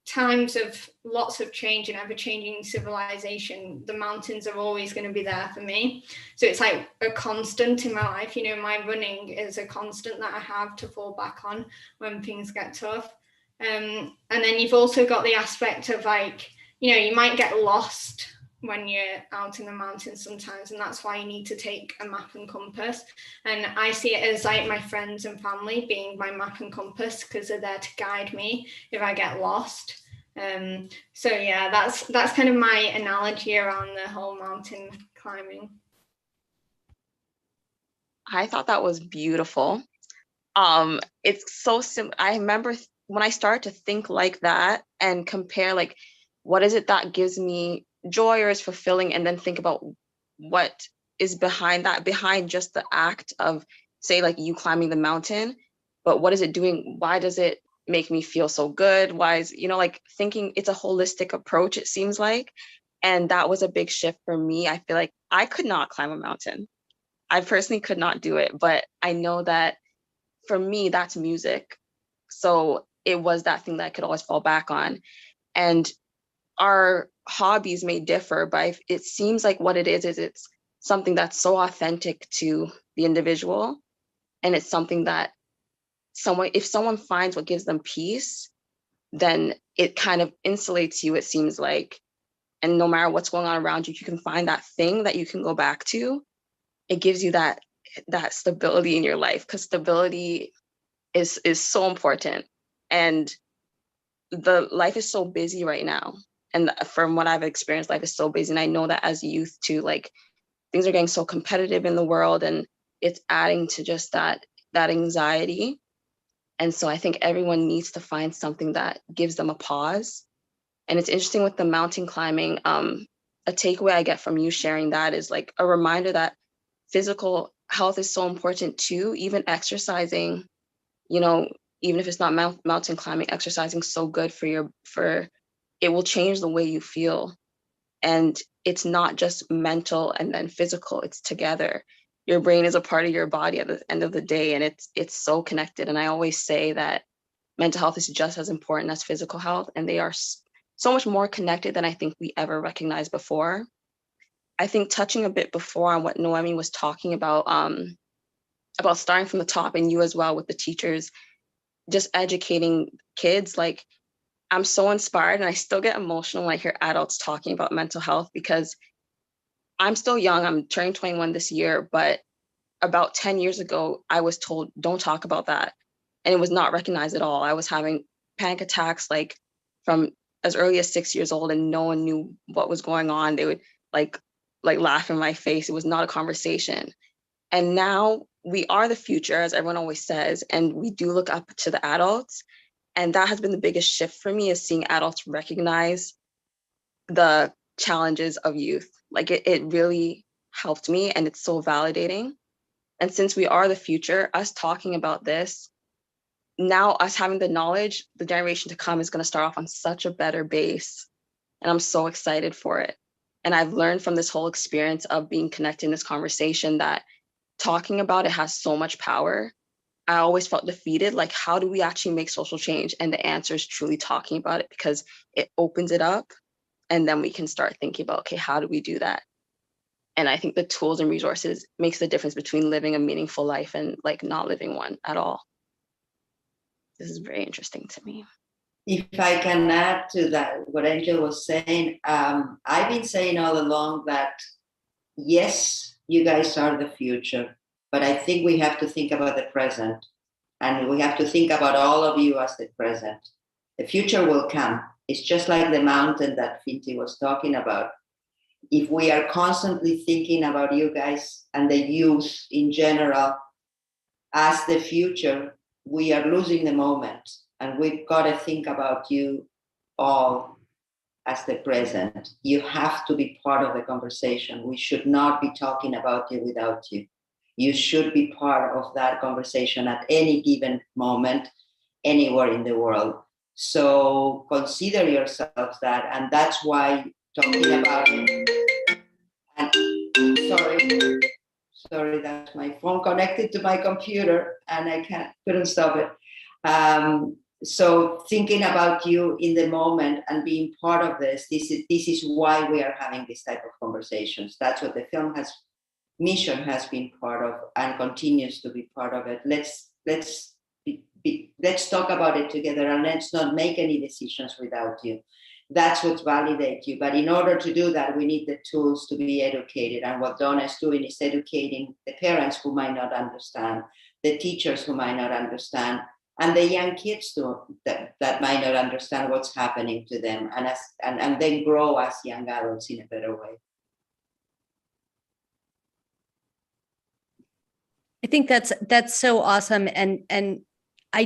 times of lots of change and ever-changing civilization, the mountains are always going to be there for me. So it's like a constant in my life. My running is a constant that I have to fall back on when things get tough. And then you've also got the aspect of like, you might get lost when you're out in the mountains sometimes, and that's why you need to take a map and compass. And I see it as like my friends and family being my map and compass, because they're there to guide me if I get lost. So yeah, that's kind of my analogy around the whole mountain climbing. I thought that was beautiful. It's so simple. I remember when I started to think like that and compare like, what is it that gives me joy or is fulfilling, and then think about what is behind that, behind just the act of, say, like you climbing the mountain, but what is it doing? Why does it make me feel so good? Why is, like thinking it's a holistic approach, it seems like. And that was a big shift for me. I feel like I could not climb a mountain. I personally could not do it, but I know that for me, that's music. So it was that thing that I could always fall back on. And our hobbies may differ, but it seems like what it is it's something that's so authentic to the individual. And it's something that if someone finds what gives them peace, then it kind of insulates you, it seems like. And no matter what's going on around you, you can find that thing that you can go back to. It gives you that stability in your life, because stability is so important. And the life is so busy right now. And from what I've experienced, life is so busy. And I know that as youth too, like things are getting so competitive in the world, and it's adding to just that anxiety. And so I think everyone needs to find something that gives them a pause. And it's interesting with the mountain climbing, a takeaway I get from you sharing that is like a reminder that physical health is so important too. Even exercising, even if it's not mountain climbing, exercising is so good for it will change the way you feel. And it's not just mental and then physical, it's together. Your brain is a part of your body at the end of the day, and it's so connected. And I always say that mental health is just as important as physical health, and they are so much more connected than I think we ever recognized before. I think touching a bit before on what Noemi was talking about starting from the top, and you as well with the teachers, just educating kids, like I'm so inspired, and I still get emotional when I hear adults talking about mental health, because I'm still young. I'm turning 21 this year, but about 10 years ago, I was told, don't talk about that. And it was not recognized at all. I was having panic attacks, like from as early as 6 years old and no one knew what was going on. They would like laugh in my face. It was not a conversation. And now we are the future, as everyone always says, and we do look up to the adults. And that has been the biggest shift for me, is seeing adults recognize the challenges of youth. Like it really helped me, and it's so validating. And since we are the future, us talking about this, now us having the knowledge, the generation to come is going to start off on such a better base. And I'm so excited for it. And I've learned from this whole experience of being connected in this conversation that talking about it has so much power. I always felt defeated. Like, how do we actually make social change? And the answer is truly talking about it, because it opens it up. And then we can start thinking about, okay, how do we do that? And I think the tools and resources makes the difference between living a meaningful life and like not living one at all. This is very interesting to me. If I can add to that, what Angel was saying, I've been saying all along that, yes, you guys are the future, but I think we have to think about the present, and we have to think about all of you as the present. The future will come. It's just like the mountain that Finti was talking about. If we are constantly thinking about you guys and the youth in general as the future, we are losing the moment. And we've got to think about you all as the present. You have to be part of the conversation. We should not be talking about you without you. You should be part of that conversation at any given moment, anywhere in the world. So consider yourselves that. And that's why talking about it. And sorry, that's my phone connected to my computer and I couldn't stop it. So thinking about you in the moment and being part of this is why we are having this type of conversations. That's what the film mission has been part of and continues to be part of it. Let's talk about it together, and let's not make any decisions without you. That's what validates you. But in order to do that, we need the tools to be educated. And what Donna is doing is educating the parents who might not understand, the teachers who might not understand, and the young kids too, that might not understand what's happening to them, and then grow as young adults in a better way. I think that's so awesome. And I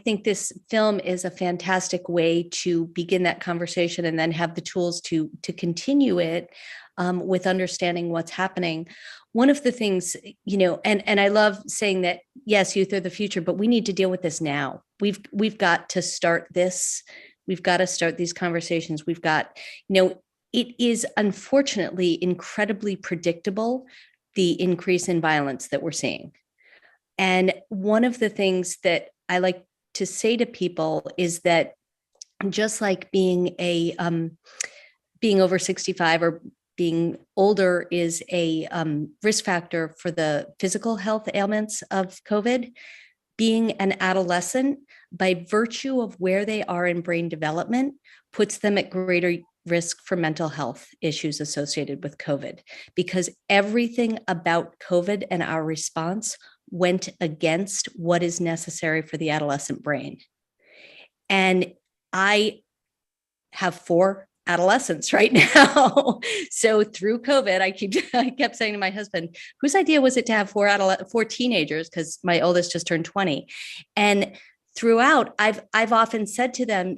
think this film is a fantastic way to begin that conversation and then have the tools to continue it with understanding what's happening. One of the things, and I love saying that, yes, youth are the future, but we need to deal with this now. We've got to start this. We've got to start these conversations. We've got, it is unfortunately incredibly predictable, the increase in violence that we're seeing. And one of the things that I like to say to people is that just like being over 65 or being older is a risk factor for the physical health ailments of COVID, being an adolescent, by virtue of where they are in brain development, puts them at greater risk for mental health issues associated with COVID, because everything about COVID and our response went against what is necessary for the adolescent brain. And I have 4 adolescents right now. So through COVID, I kept saying to my husband, whose idea was it to have 4 teenagers? Because my oldest just turned 20. And throughout, I've often said to them,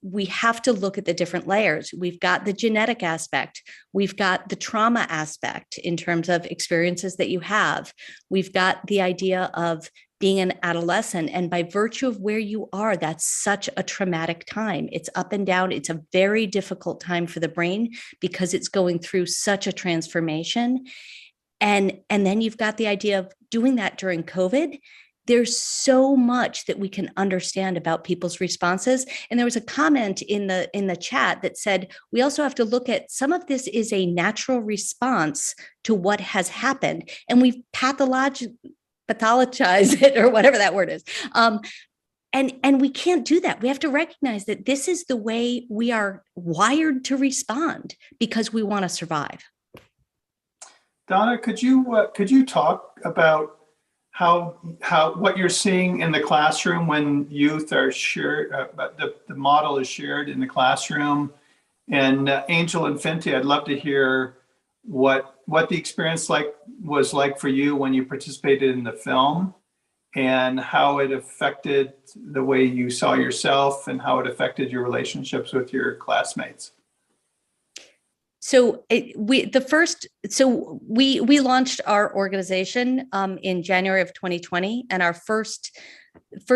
we have to look at the different layers. We've got the genetic aspect. We've got the trauma aspect in terms of experiences that you have. We've got the idea of being an adolescent. And by virtue of where you are, that's such a traumatic time. It's up and down. It's a very difficult time for the brain because it's going through such a transformation. And then you've got the idea of doing that during COVID. There's so much that we can understand about people's responses. And there was a comment in the chat that said, we also have to look at some of this is a natural response to what has happened. And we've pathologize it, or whatever that word is. And we can't do that. We have to recognize that this is the way we are wired to respond because we want to survive. Donna, could you talk about what you're seeing in the classroom when youth are shared, the model is shared in the classroom. And Angel and Finty, I'd love to hear what the experience was like for you when you participated in the film, and how it affected the way you saw yourself and how it affected your relationships with your classmates. So we launched our organization in January of 2020, and our first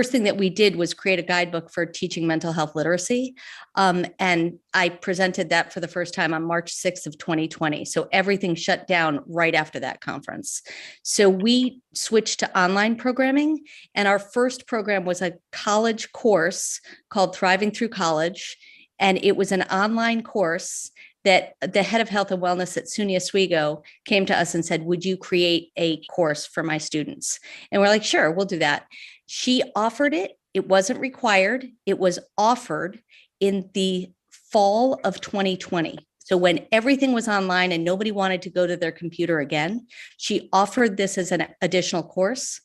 thing that we did was create a guidebook for teaching mental health literacy. And I presented that for the first time on March 6th of 2020. So everything shut down right after that conference. So we switched to online programming, and our first program was a college course called Thriving Through College. And it was an online course that the head of health and wellness at SUNY Oswego came to us and said, would you create a course for my students? And we're like, sure, we'll do that. She offered it. It wasn't required. It was offered in the fall of 2020. So when everything was online and nobody wanted to go to their computer again, she offered this as an additional course.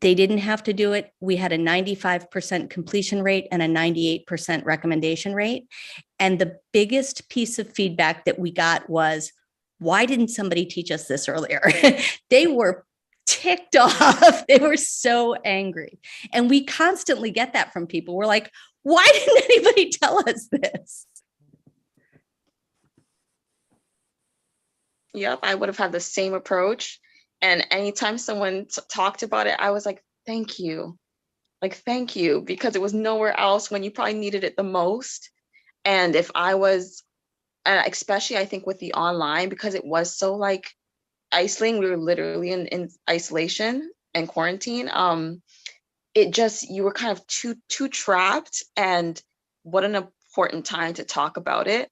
They didn't have to do it. We had a 95% completion rate and a 98% recommendation rate. And the biggest piece of feedback that we got was, why didn't somebody teach us this earlier? They were ticked off. They were so angry. And we constantly get that from people. We're like, why didn't anybody tell us this? Yep, I would have had the same approach. And anytime someone talked about it, I was like, thank you. Like, thank you, because it was nowhere else when you probably needed it the most. And if I was, especially I think with the online, because it was so like isolating, we were literally in isolation and quarantine. It just, you were kind of too trapped, and what an important time to talk about it.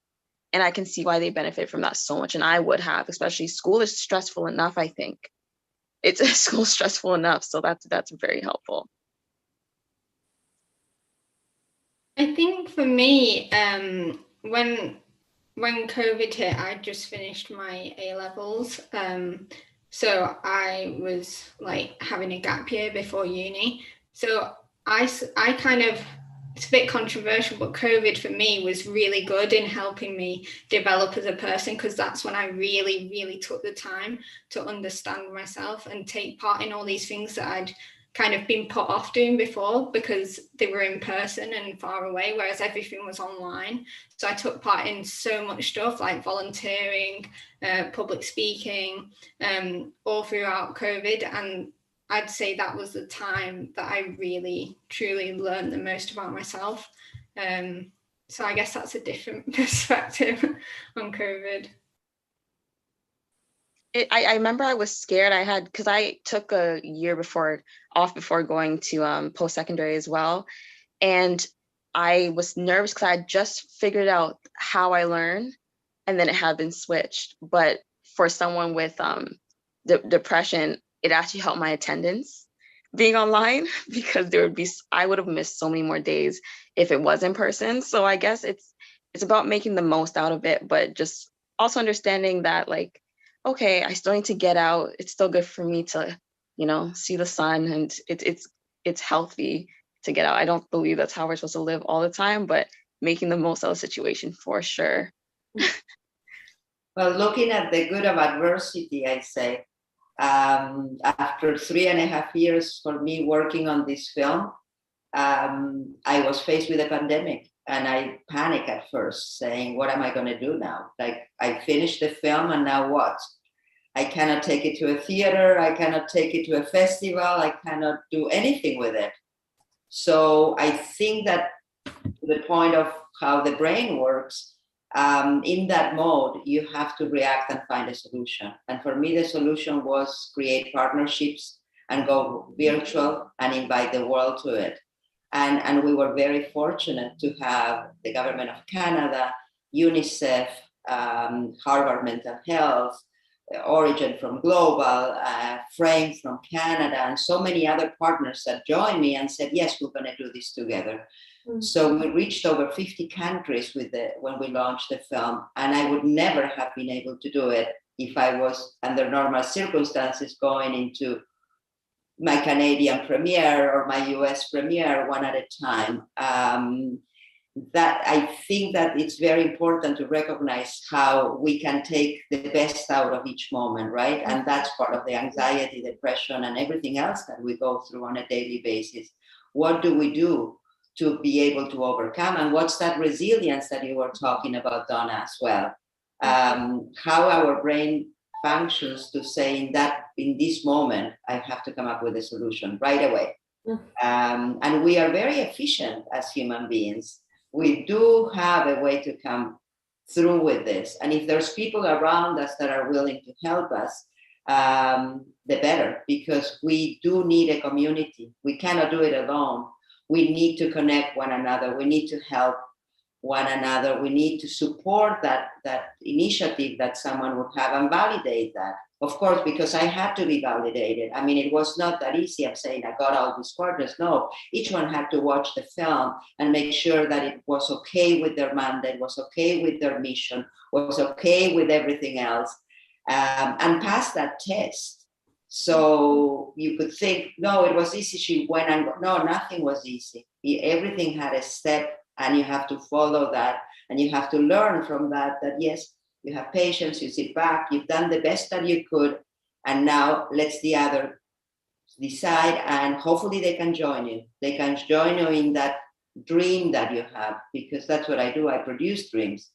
And I can see why they benefit from that so much. And I would have, especially school is stressful enough, I think. It's school stressful enough. So that's very helpful. I think for me, when COVID hit, I just finished my A-levels. So I was like having a gap year before uni. So I kind of, it's a bit controversial, but COVID for me was really good in helping me develop as a person, because that's when I really, really took the time to understand myself and take part in all these things that I'd kind of been put off doing before because they were in person and far away, whereas everything was online. So I took part in so much stuff like volunteering, public speaking, all throughout COVID. And I'd say that was the time that I really, truly learned the most about myself. So I guess that's a different perspective on COVID. I remember I was scared. Because I took a year off before going to post-secondary as well. And I was nervous because I had just figured out how I learn, and then it had been switched. But for someone with depression, it actually helped my attendance being online, because I would have missed so many more days if it was in person. So I guess it's about making the most out of it, but just also understanding that, like, okay, I still need to get out. It's still good for me to, see the sun, and it's healthy to get out. I don't believe that's how we're supposed to live all the time, but making the most of the situation for sure. Well, looking at the good of adversity, I say, after 3.5 years for me working on this film, I was faced with a pandemic, and I panicked at first, saying, what am I going to do now? Like, I finished the film, and now what? I cannot take it to a theater. I cannot take it to a festival. I cannot do anything with it. So I think that to the point of how the brain works, in that mode, you have to react and find a solution. And for me, the solution was create partnerships and go virtual and invite the world to it. And we were very fortunate to have the government of Canada, UNICEF, Harvard Mental Health, Origin from Global, Frame from Canada, and so many other partners that joined me and said, yes, we're going to do this together. So we reached over 50 countries when we launched the film, and I would never have been able to do it if I was under normal circumstances going into my Canadian premiere or my US premiere one at a time. That I think that it's very important to recognize how we can take the best out of each moment, right? And that's part of the anxiety, depression, and everything else that we go through on a daily basis. What do we do to be able to overcome? And what's that resilience that you were talking about, Donna, as well? How our brain functions to say in this moment, I have to come up with a solution right away. And we are very efficient as human beings. We do have a way to come through with this. And if there's people around us that are willing to help us, the better, because we do need a community. We cannot do it alone. We need to connect one another. We need to help one another. We need to support that initiative that someone would have and validate that. Of course, because I had to be validated. I mean, it was not that easy. I'm saying I got all these partners. No, each one had to watch the film and make sure that it was okay with their mandate, was okay with their mission, was okay with everything else, and pass that test. So you could think, no, it was easy. She went and no, nothing was easy. Everything had a step, and you have to follow that, and you have to learn from that. That yes, you have patience, you sit back, you've done the best that you could, and now let's the other decide, and hopefully they can join you. They can join you in that dream that you have, because that's what I do. I produce dreams.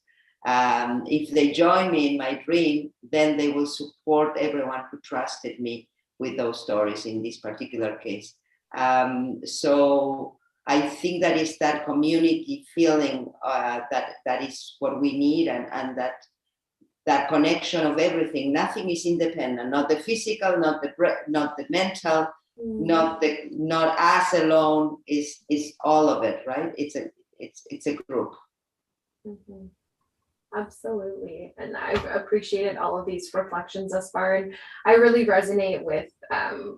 If they join me in my dream, then they will support everyone who trusted me with those stories in this particular case. So I think that is that community feeling that is what we need, and that connection of everything. Nothing is independent, not the physical, not the mental, not us alone. Is all of it, right? It's a group. Mm-hmm. Absolutely. And I've appreciated all of these reflections thus far. And I really resonate with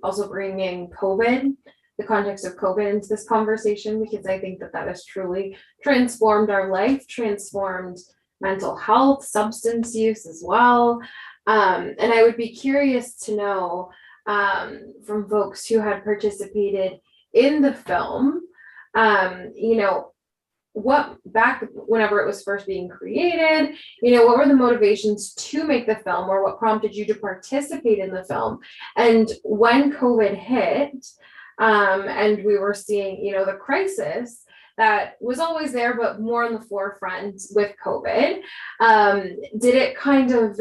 also bringing COVID, the context of COVID into this conversation, because I think that has truly transformed our life, transformed mental health, substance use as well. And I would be curious to know from folks who had participated in the film, what back whenever it was first being created, what were the motivations to make the film, or what prompted you to participate in the film? And when COVID hit, and we were seeing, the crisis that was always there, but more in the forefront with COVID, did it kind of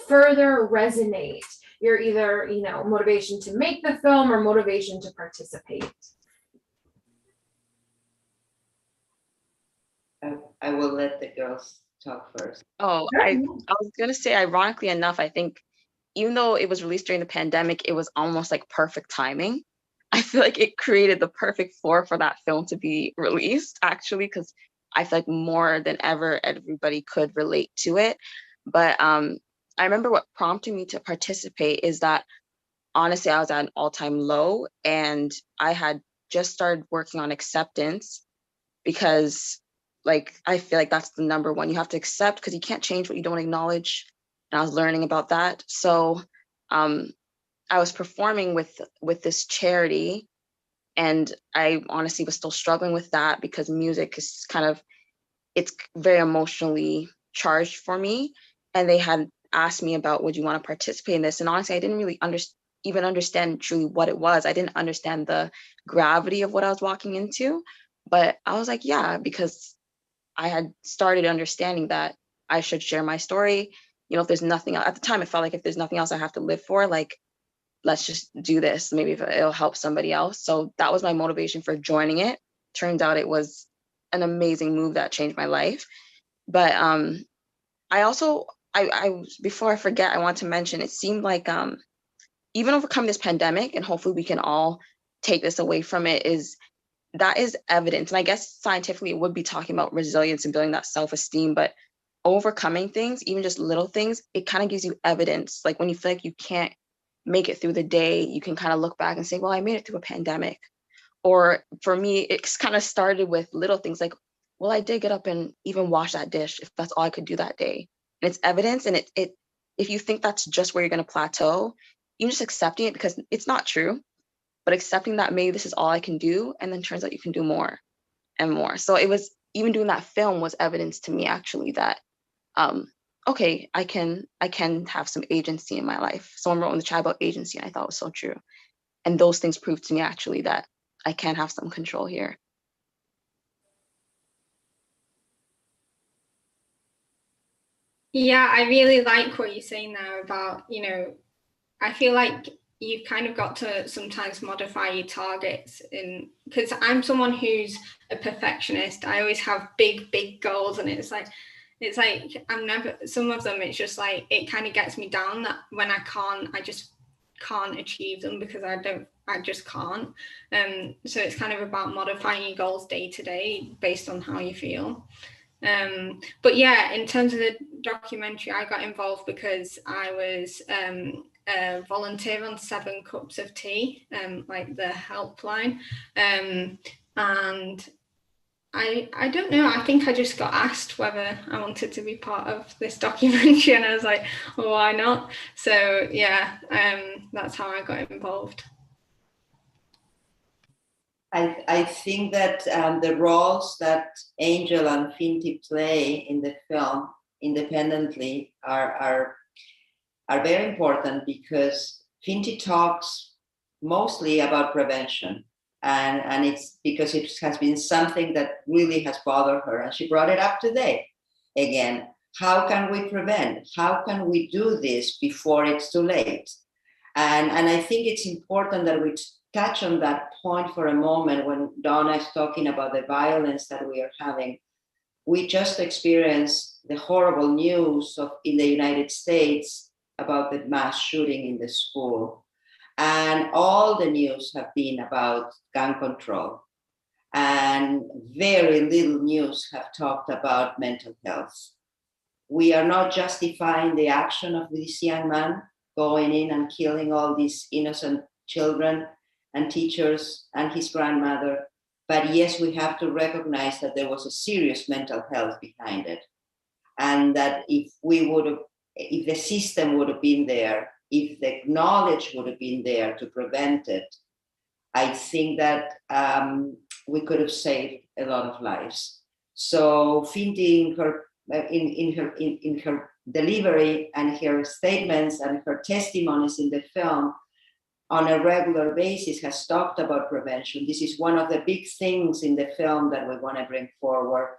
further resonate your either, motivation to make the film or motivation to participate? I will let the girls talk first. Oh, I was gonna say, ironically enough, I think even though it was released during the pandemic, it was almost like perfect timing. I feel like it created the perfect floor for that film to be released, actually, because I feel like more than ever, everybody could relate to it. But I remember what prompted me to participate is that, honestly, I was at an all-time low, and I had just started working on acceptance, because I feel like that's the number one. You have to accept, because you can't change what you don't acknowledge. And I was learning about that. So I was performing with this charity, and I honestly was still struggling with that, because music is it's very emotionally charged for me. And they had asked me about, would you want to participate in this? And honestly, I didn't really even understand truly what it was. I didn't understand the gravity of what I was walking into, but I was like, yeah, because I had started understanding that I should share my story. If there's nothing else, at the time, it felt like if there's nothing else I have to live for, let's just do this. Maybe if it'll help somebody else. So that was my motivation for joining it. Turned out it was an amazing move that changed my life. But I also, before I forget, I want to mention, it seemed like even overcoming this pandemic, and hopefully we can all take this away from it, that is evidence. And I guess scientifically it would be talking about resilience and building that self-esteem, but overcoming things, even just little things, it kind of gives you evidence. Like when you feel like you can't make it through the day, you can kind of look back and say, well, I made it through a pandemic. Or for me, it's kind of started with little things like, well, I did get up and even wash that dish if that's all I could do that day. And it's evidence. And it if you think that's just where you're going to plateau, you're just accepting it, because it's not true. but accepting that maybe this is all I can do, and then turns out you can do more and more. So it was, even doing that film was evidence to me actually that, okay, I can have some agency in my life. Someone wrote in the chat about agency, and I thought it was so true. And those things proved to me actually that I can have some control here. Yeah, I really like what you're saying now about, you know, I feel like you've kind of got to sometimes modify your targets, in because I'm someone who's a perfectionist. I always have big goals, and it's like I'm never, some of them it's just like it kind of gets me down that when I just can't achieve them because I just can't. So it's kind of about modifying your goals day to day based on how you feel. But yeah, in terms of the documentary, I got involved because I was a volunteer on 7 Cups of Tea, like the helpline, and I don't know, I think I just got asked whether I wanted to be part of this documentary, and I was like, well, why not? So yeah, that's how I got involved. I think that the roles that Angel and Finty play in the film independently are very important, because Finty talks mostly about prevention, and it's because it has been something that really has bothered her, and she brought it up today again. How can we prevent? How can we do this before it's too late? And I think it's important that we touch on that point for a moment when Donna is talking about the violence that we are having. We just experienced the horrible news in the United States about the mass shooting in the school. And all the news have been about gun control. And very little news have talked about mental health. We are not justifying the action of this young man going in and killing all these innocent children and teachers and his grandmother. But yes, we have to recognize that there was a serious mental health behind it. And that if the system would have been there, if the knowledge would have been there to prevent it, I think that we could have saved a lot of lives. So Finty, in her delivery and her statements and her testimonies in the film, on a regular basis has talked about prevention. This is one of the big things in the film that we want to bring forward.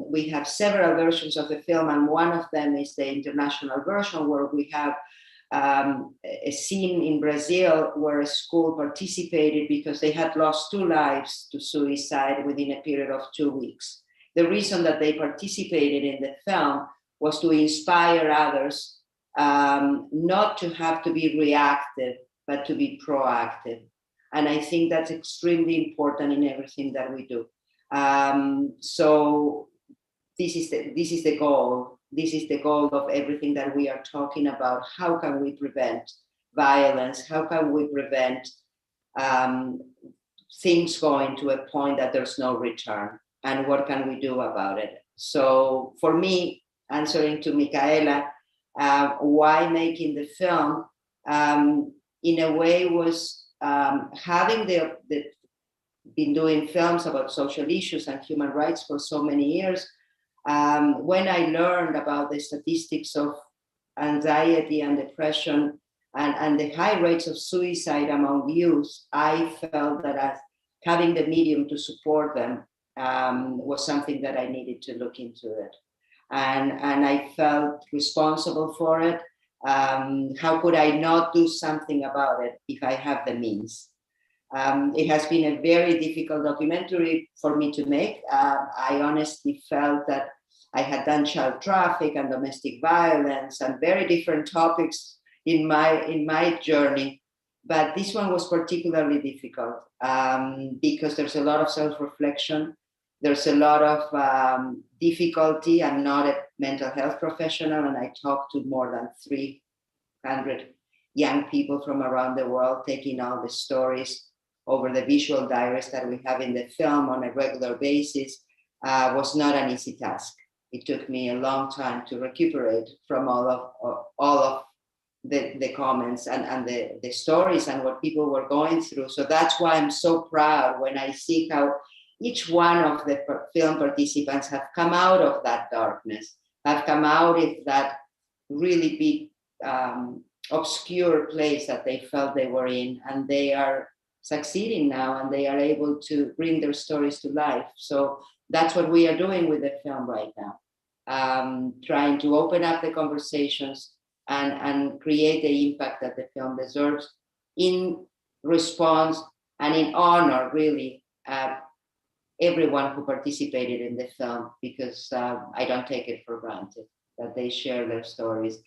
We have several versions of the film, and one of them is the international version, where we have a scene in Brazil where a school participated because they had lost 2 lives to suicide within a period of 2 weeks. The reason that they participated in the film was to inspire others not to have to be reactive, but to be proactive. And I think that's extremely important in everything that we do. So this is the goal. This is the goal of everything that we are talking about. How can we prevent violence? How can we prevent things going to a point that there's no return? And what can we do about it? So for me, answering to Michaela, why making the film, in a way was having been doing films about social issues and human rights for so many years. When I learned about the statistics of anxiety and depression and the high rates of suicide among youth, I felt that as having the medium to support them was something that I needed to look into it. And I felt responsible for it. How could I not do something about it if I have the means? It has been a very difficult documentary for me to make. I honestly felt that I had done child traffic and domestic violence and very different topics in my journey. But this one was particularly difficult because there's a lot of self-reflection. There's a lot of difficulty. I'm not a mental health professional, and I talked to more than 300 young people from around the world, taking all the stories over the visual diaries that we have in the film on a regular basis. Was not an easy task. It took me a long time to recuperate from all of the comments and the stories and what people were going through. So that's why I'm so proud when I see how each one of the film participants have come out of that darkness, have come out of that really big obscure place that they felt they were in, and they are succeeding now, and they are able to bring their stories to life. So that's what we are doing with the film right now, trying to open up the conversations and create the impact that the film deserves in response and in honor, really, everyone who participated in the film, because I don't take it for granted that they share their stories.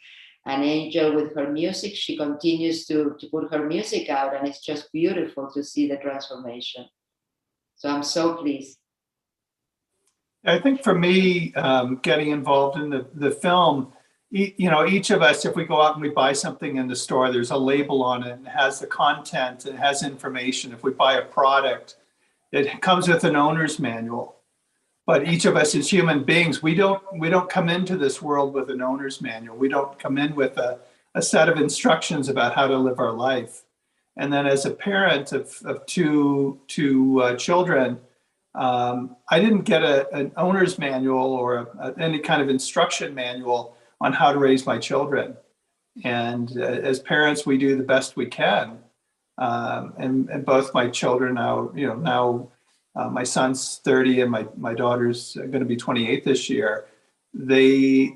And Angel, with her music, she continues to put her music out, and it's just beautiful to see the transformation. So I'm so pleased. I think for me, getting involved in the film, each of us, if we go out and we buy something in the store, there's a label on it and it has the content, it has information. If we buy a product, it comes with an owner's manual. But each of us as human beings, we don't come into this world with an owner's manual. We don't come in with a set of instructions about how to live our life. And then as a parent of two children, I didn't get an owner's manual or any kind of instruction manual on how to raise my children. And as parents, we do the best we can. And both my children now, my son's 30 and my daughter's going to be 28 this year. They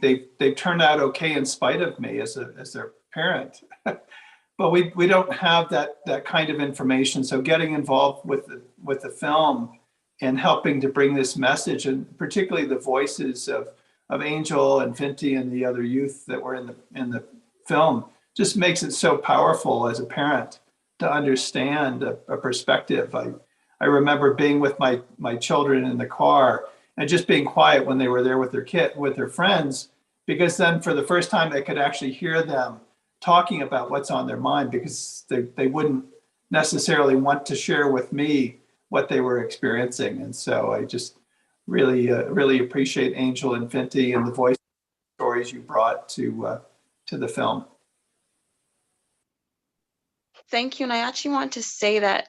turned out okay in spite of me as their parent. But we don't have that kind of information. So getting involved with the film and helping to bring this message, and particularly the voices of Angel and Finty and the other youth that were in the film, just makes it so powerful as a parent to understand a perspective. I remember being with my children in the car and just being quiet when they were there with their friends, because then for the first time I could actually hear them talking about what's on their mind, because they wouldn't necessarily want to share with me what they were experiencing. And so I just really appreciate Angel and Finty and the voice stories you brought to the film. Thank you. And I actually want to say that,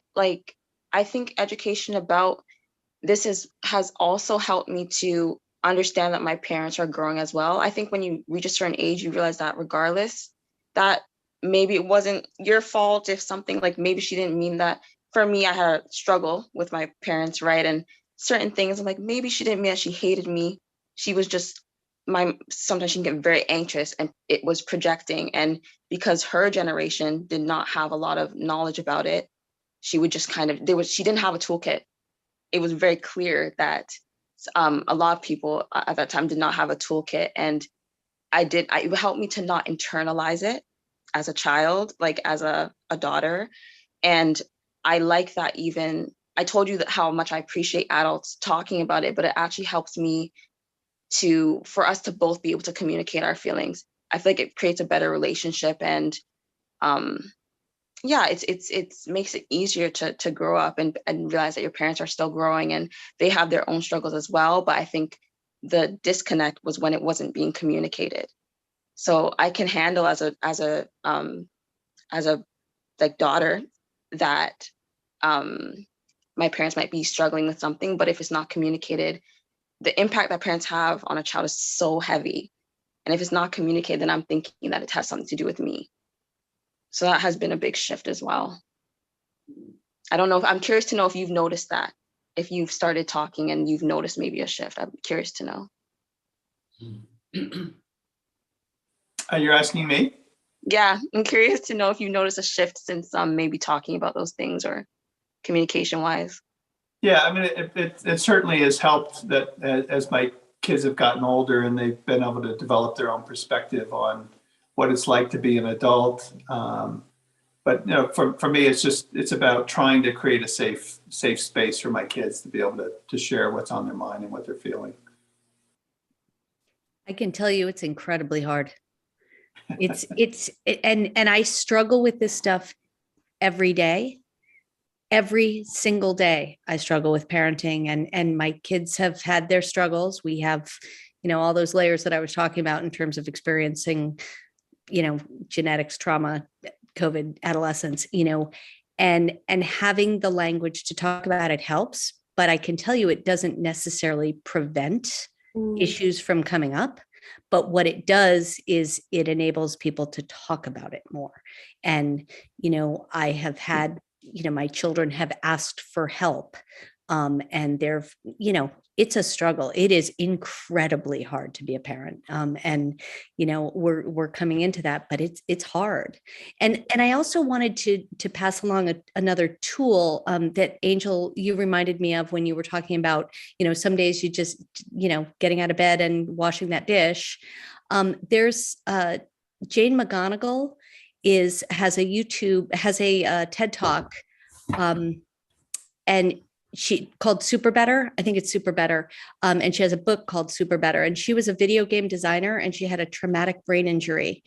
I think education about this has also helped me to understand that my parents are growing as well. I think when you reach a certain age, you realize that regardless, that maybe it wasn't your fault if something, maybe she didn't mean that. For me, I had a struggle with my parents, right? And certain things, I'm like, maybe she didn't mean that she hated me. She was just sometimes she can get very anxious, and it was projecting. And because her generation did not have a lot of knowledge about it, she would just she didn't have a toolkit. It was very clear that a lot of people at that time did not have a toolkit. And it helped me to not internalize it as a child, as a daughter. And I like that. Even I told you that how much I appreciate adults talking about it, but it actually helps me for us to both be able to communicate our feelings. I feel like it creates a better relationship, and it makes it easier to grow up and realize that your parents are still growing and they have their own struggles as well. But I think the disconnect was when it wasn't being communicated. So I can handle as a daughter that my parents might be struggling with something, but if it's not communicated, the impact that parents have on a child is so heavy. And if it's not communicated, then I'm thinking that it has something to do with me. So that has been a big shift as well. I don't know I'm curious to know if you've noticed that, if you've started talking and you've noticed maybe a shift. I'm curious to know. You're asking me? Yeah, I'm curious to know if you noticed a shift since maybe talking about those things or communication wise. Yeah, I mean, it certainly has helped that as my kids have gotten older and they've been able to develop their own perspective on what it's like to be an adult. But for me, it's about trying to create a safe space for my kids to be able to share what's on their mind and what they're feeling. I can tell you it's incredibly hard. And I struggle with this stuff every day. Every single day I struggle with parenting, and my kids have had their struggles. We have, all those layers that I was talking about in terms of experiencing, genetics, trauma, COVID, adolescence, and having the language to talk about it helps. But I can tell you, it doesn't necessarily prevent issues from coming up. But what it does is it enables people to talk about it more. And, I have had, my children have asked for help. And they're, it's a struggle. It is incredibly hard to be a parent. And, we're coming into that, but it's hard. And I also wanted to pass along another tool that Angel, you reminded me of when you were talking about, some days you just, getting out of bed and washing that dish. There's Jane McGonigal has a TED Talk, and she called Super Better. I think it's Super Better. And she has a book called Super Better. And she was a video game designer, and she had a traumatic brain injury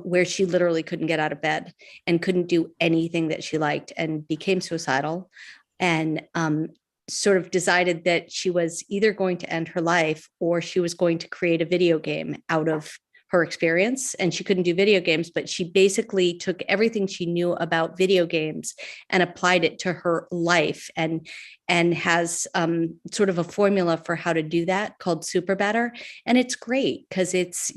where she literally couldn't get out of bed and couldn't do anything that she liked, and became suicidal, and sort of decided that she was either going to end her life or she was going to create a video game out of her experience. And she couldn't do video games, but she basically took everything she knew about video games and applied it to her life, and has sort of a formula for how to do that called Super Better. And it's great because it's,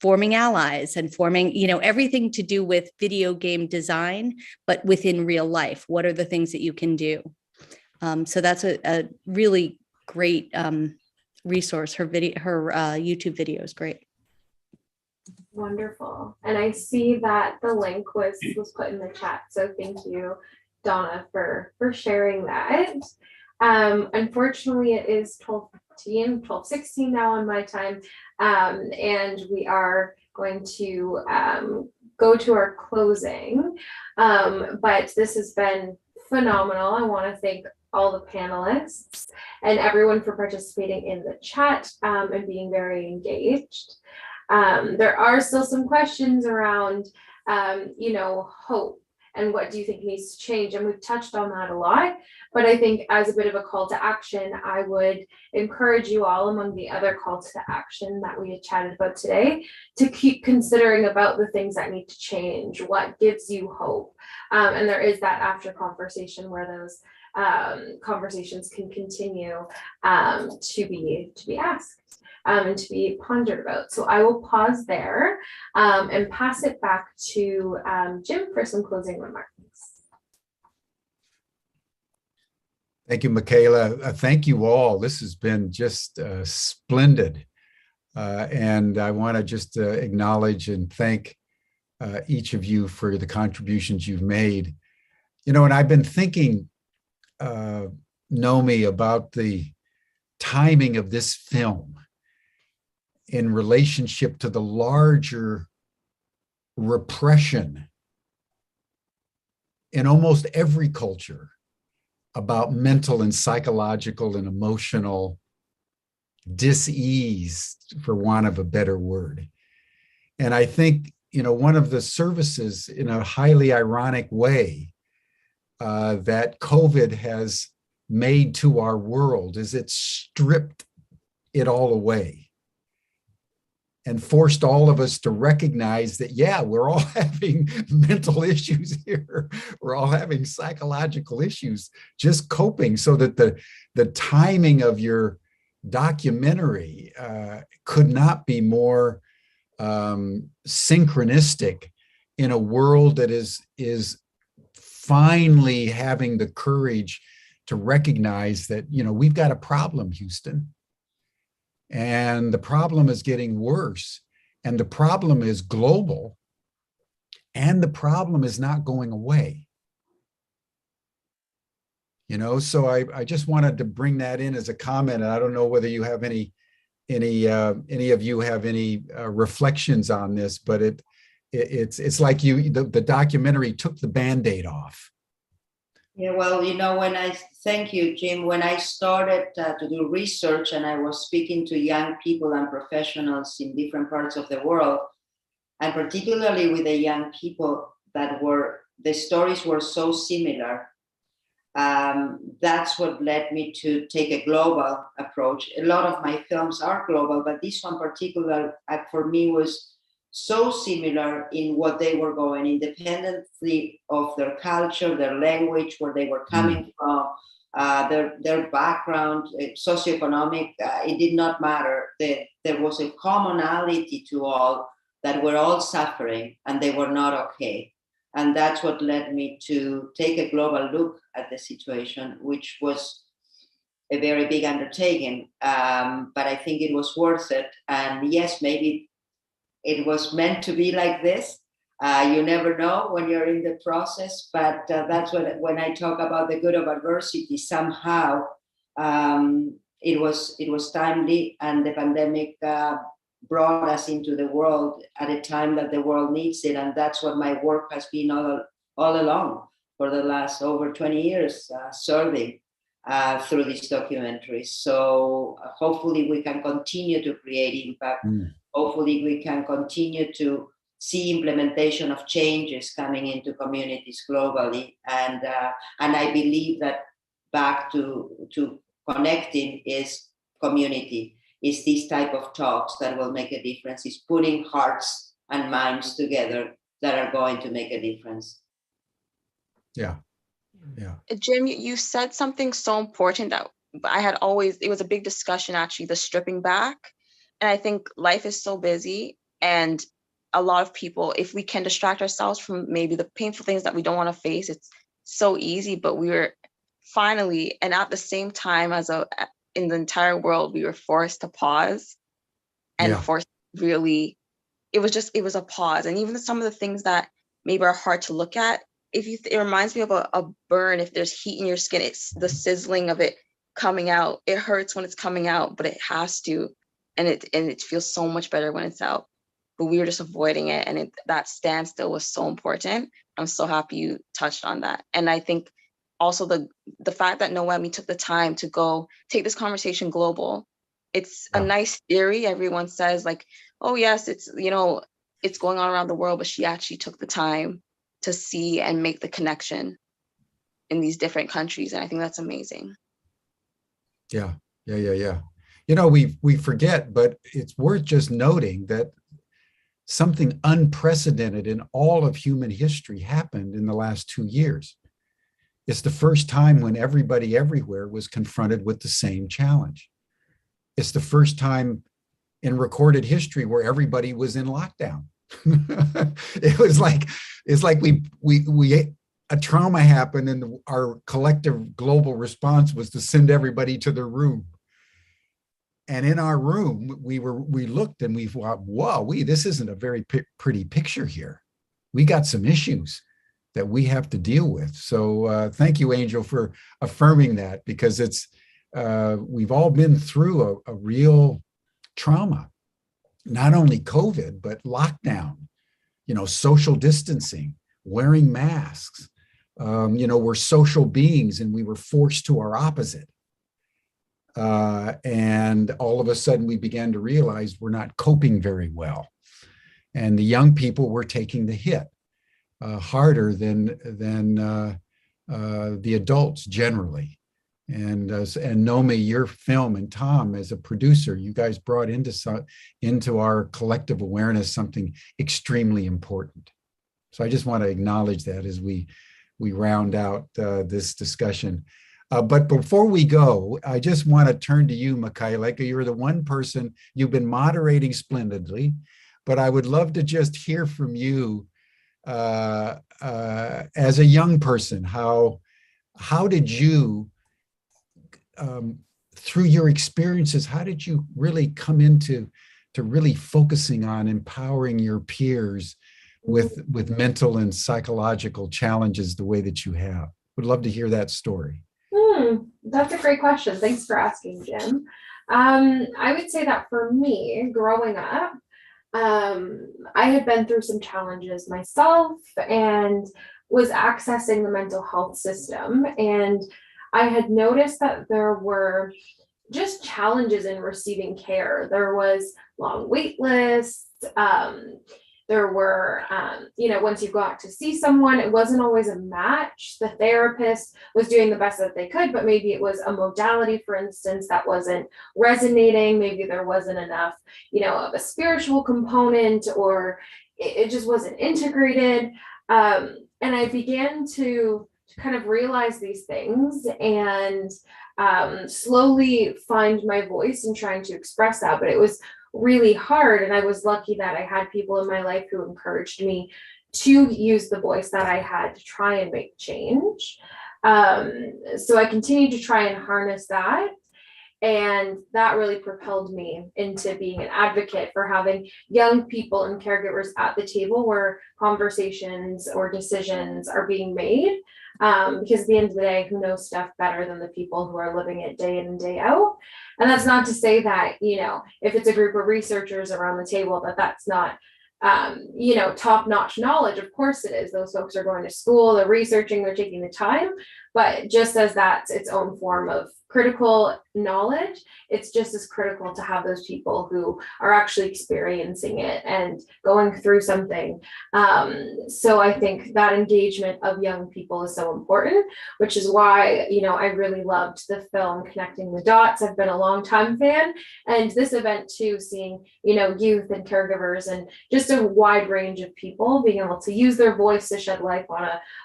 forming allies and forming, everything to do with video game design, but within real life. What are the things that you can do? So that's a really great resource. Her YouTube video is great. Wonderful. And I see that the link was put in the chat. So thank you, Donna, for sharing that. Unfortunately, it is 12:16 now on my time. And we are going to go to our closing. But this has been phenomenal. I want to thank all the panelists and everyone for participating in the chat and being very engaged. There are still some questions around, hope and what do you think needs to change? And we've touched on that a lot, but I think as a bit of a call to action, I would encourage you all, among the other calls to action that we had chatted about today, to keep considering about the things that need to change. What gives you hope? And there is that after conversation where those conversations can continue to be asked. And to be pondered about. So I will pause there and pass it back to Jim for some closing remarks. Thank you, Michaela. Thank you all. This has been just splendid. And I want to just acknowledge and thank each of you for the contributions you've made. And I've been thinking, Nomi, about the timing of this film in relationship to the larger repression in almost every culture about mental and psychological and emotional dis-ease, for want of a better word. And I think, one of the services in a highly ironic way that COVID has made to our world is it stripped it all away and forced all of us to recognize that, yeah, we're all having mental issues here. We're all having psychological issues, just coping, so that the timing of your documentary could not be more synchronistic in a world that is finally having the courage to recognize that, we've got a problem, Houston. And the problem is getting worse, and the problem is global, and the problem is not going away. So I just wanted to bring that in as a comment, and I don't know whether you have any of you have any reflections on this, but it's like the documentary took the Band-Aid off. Yeah, well, thank you, Jim. When I started to do research and I was speaking to young people and professionals in different parts of the world, and particularly with the young people the stories were so similar, that's what led me to take a global approach. A lot of my films are global, but this one particular for me was so similar in what they were going, independently of their culture, their language, where they were coming from, their background, socioeconomic, it did not matter. There was a commonality to all, that we're all suffering and they were not okay. And that's what led me to take a global look at the situation, which was a very big undertaking, but I think it was worth it. And yes, maybe it was meant to be like this. You never know when you're in the process, but that's what, when I talk about the good of adversity, somehow it was timely, and the pandemic brought us into the world at a time that the world needs it. And that's what my work has been all along for the last over 20 years, serving through these documentaries. So hopefully we can continue to create impact. Hopefully we can continue to see implementation of changes coming into communities globally. And I believe that back to connecting is community, is these type of talks that will make a difference, is putting hearts and minds together that are going to make a difference. Yeah. Jim, you said something so important that I had always, it was a big discussion actually, the stripping back. And I think life is so busy, and a lot of people, if we can distract ourselves from maybe the painful things that we don't want to face, it's so easy. But we were finally, and at the same time as in the entire world, we were forced to pause and forced really, it was a pause. And even some of the things that maybe are hard to look at, it reminds me of a burn. If there's heat in your skin, it's the sizzling of it coming out. It hurts when it's coming out, but it has to, and it feels so much better when it's out. But we were just avoiding it, and that standstill was so important. I'm so happy you touched on that. And I think also the fact that Noemi took the time to go take this conversation global. It's a nice theory. Everyone says like, oh yes, it's going on around the world, but she actually took the time to see and make the connection in these different countries. And I think that's amazing. Yeah. We forget, but it's worth just noting that something unprecedented in all of human history happened in the last 2 years. It's the first time when everybody everywhere was confronted with the same challenge. It's the first time in recorded history where everybody was in lockdown. It's like a trauma happened, and our collective global response was to send everybody to their room. And in our room, we looked and we thought, whoa, this isn't a very pretty picture here. We got some issues that we have to deal with. So thank you, Angel, for affirming that, because we've all been through a real trauma, not only COVID, but lockdown, social distancing, wearing masks. We're social beings, and we were forced to our opposite. And all of a sudden we began to realize we're not coping very well. And the young people were taking the hit harder than the adults generally. And Nomi, your film, and Tom, as a producer, you guys brought into our collective awareness something extremely important. So I just want to acknowledge that as we round out this discussion. But before we go, I just want to turn to you, Michaela. You're the one person, you've been moderating splendidly, but I would love to just hear from you as a young person. How did you, through your experiences, how did you really come into really focusing on empowering your peers with mental and psychological challenges the way that you have? Would love to hear that story. That's a great question. Thanks for asking, Jim. I would say that for me, growing up, I had been through some challenges myself and was accessing the mental health system. And I had noticed that there were just challenges in receiving care. There was long wait lists. There were, once you got to see someone, it wasn't always a match. The therapist was doing the best that they could, but maybe it was a modality, for instance, that wasn't resonating. Maybe there wasn't enough, of a spiritual component, or it just wasn't integrated. And I began to kind of realize these things and slowly find my voice in trying to express that. But it was really hard. And I was lucky that I had people in my life who encouraged me to use the voice that I had to try and make change. So I continued to try and harness that. And that really propelled me into being an advocate for having young people and caregivers at the table where conversations or decisions are being made. Because at the end of the day, who knows stuff better than the people who are living it day in and day out? And that's not to say that, if it's a group of researchers around the table, that's not, top-notch knowledge. Of course it is. Those folks are going to school, they're researching, they're taking the time. But just as that's its own form of critical knowledge, it's just as critical to have those people who are actually experiencing it and going through something. So I think that engagement of young people is so important, which is why, I really loved the film Connecting the Dots. I've been a long time fan, and this event too, seeing, youth and caregivers and just a wide range of people being able to use their voice to shed light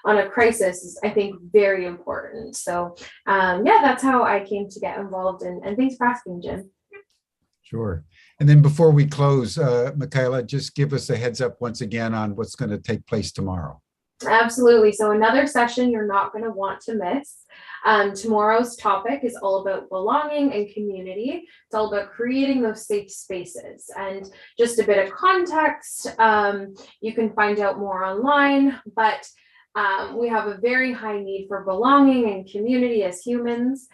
on a crisis is, I think, very important. So that's how I came to get involved, and thanks for asking, Jim. Sure. And then before we close, Michaela, just give us a heads up once again on what's going to take place tomorrow. Absolutely. So another session you're not going to want to miss. Tomorrow's topic is all about belonging and community. It's all about creating those safe spaces. And just a bit of context, you can find out more online, but we have a very high need for belonging and community as humans.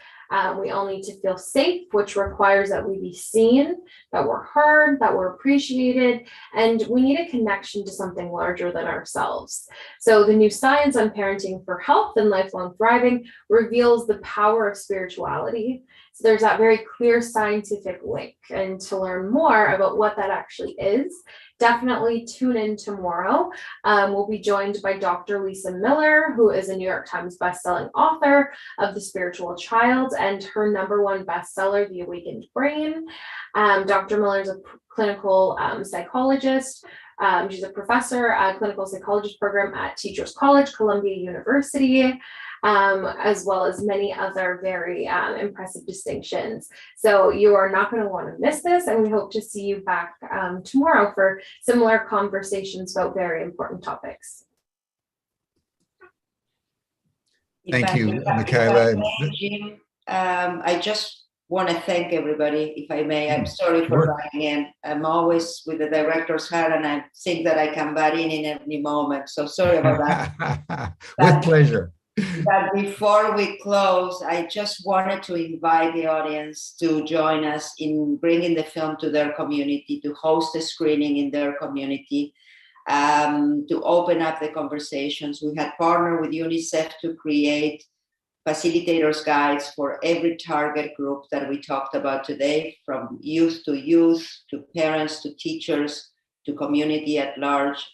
We all need to feel safe, which requires that we be seen, that we're heard, that we're appreciated, and we need a connection to something larger than ourselves. So the new science on parenting for health and lifelong thriving reveals the power of spirituality. So there's that very clear scientific link. And to learn more about what that actually is, definitely tune in tomorrow. We'll be joined by Dr. Lisa Miller, who is a New York Times bestselling author of The Spiritual Child and her #1 bestseller, The Awakened Brain. Dr. Miller is a clinical psychologist. She's a professor at clinical psychologist program at Teachers College, Columbia University, as well as many other very impressive distinctions. So you are not going to want to miss this, and we hope to see you back tomorrow for similar conversations about very important topics. Thank you, Michaela. Jim, I just want to thank everybody, if I may. I'm sorry for writing in. I'm always with the director's hat, and I think that I can butt in any moment. So sorry about that. With pleasure. But before we close, I just wanted to invite the audience to join us in bringing the film to their community, to host a screening in their community, to open up the conversations. We had partnered with UNICEF to create Facilitators Guides for every target group that we talked about today, from youth, to parents, to teachers, to community at large,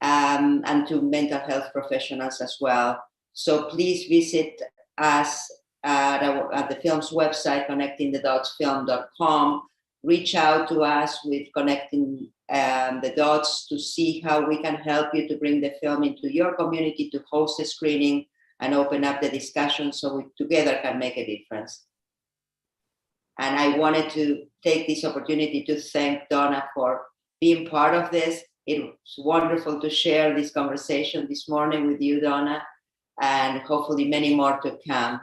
and to mental health professionals as well. So please visit us at the film's website, connectingthedotsfilm.com. Reach out to us with Connecting the Dots to see how we can help you to bring the film into your community, to host a screening and open up the discussion so we together can make a difference. And I wanted to take this opportunity to thank Donna for being part of this. It was wonderful to share this conversation this morning with you, Donna, and hopefully many more to come.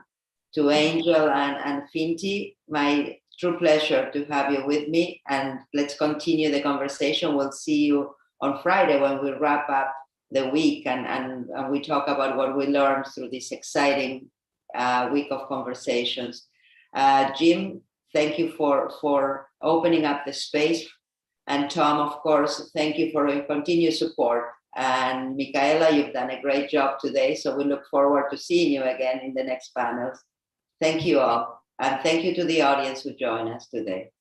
To Angel and Finty, my true pleasure to have you with me, and let's continue the conversation. We'll see you on Friday when we wrap up the week and we talk about what we learned through this exciting week of conversations. Jim, thank you for opening up the space. And Tom, of course, thank you for your continued support. And Michaela, you've done a great job today, so we look forward to seeing you again in the next panels. Thank you all, and thank you to the audience who joined us today.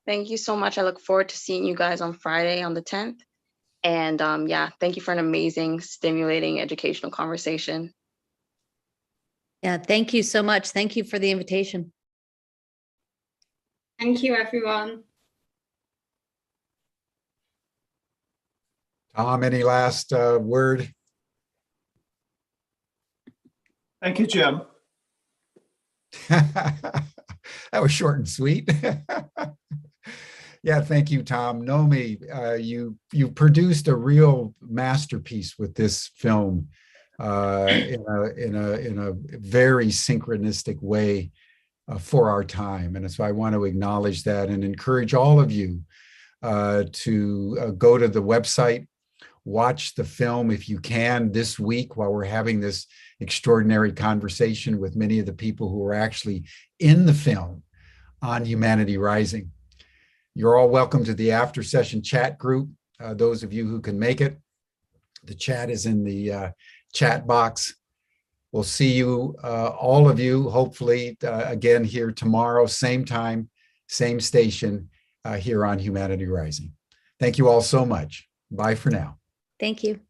Thank you so much. I look forward to seeing you guys on Friday on the 10th. And yeah, thank you for an amazing, stimulating, educational conversation. Yeah, thank you so much. Thank you for the invitation. Thank you, everyone. Tom, any last word? Thank you, Jim. That was short and sweet. Yeah, thank you, Tom. Nomi, you produced a real masterpiece with this film in a very synchronistic way for our time, and so I want to acknowledge that and encourage all of you to go to the website, watch the film if you can this week while we're having this extraordinary conversation with many of the people who are actually in the film on Humanity Rising. You're all welcome to the after session chat group, those of you who can make it. The chat is in the chat box. We'll see you, all of you, hopefully again here tomorrow, same time, same station, here on Humanity Rising. Thank you all so much. Bye for now. Thank you.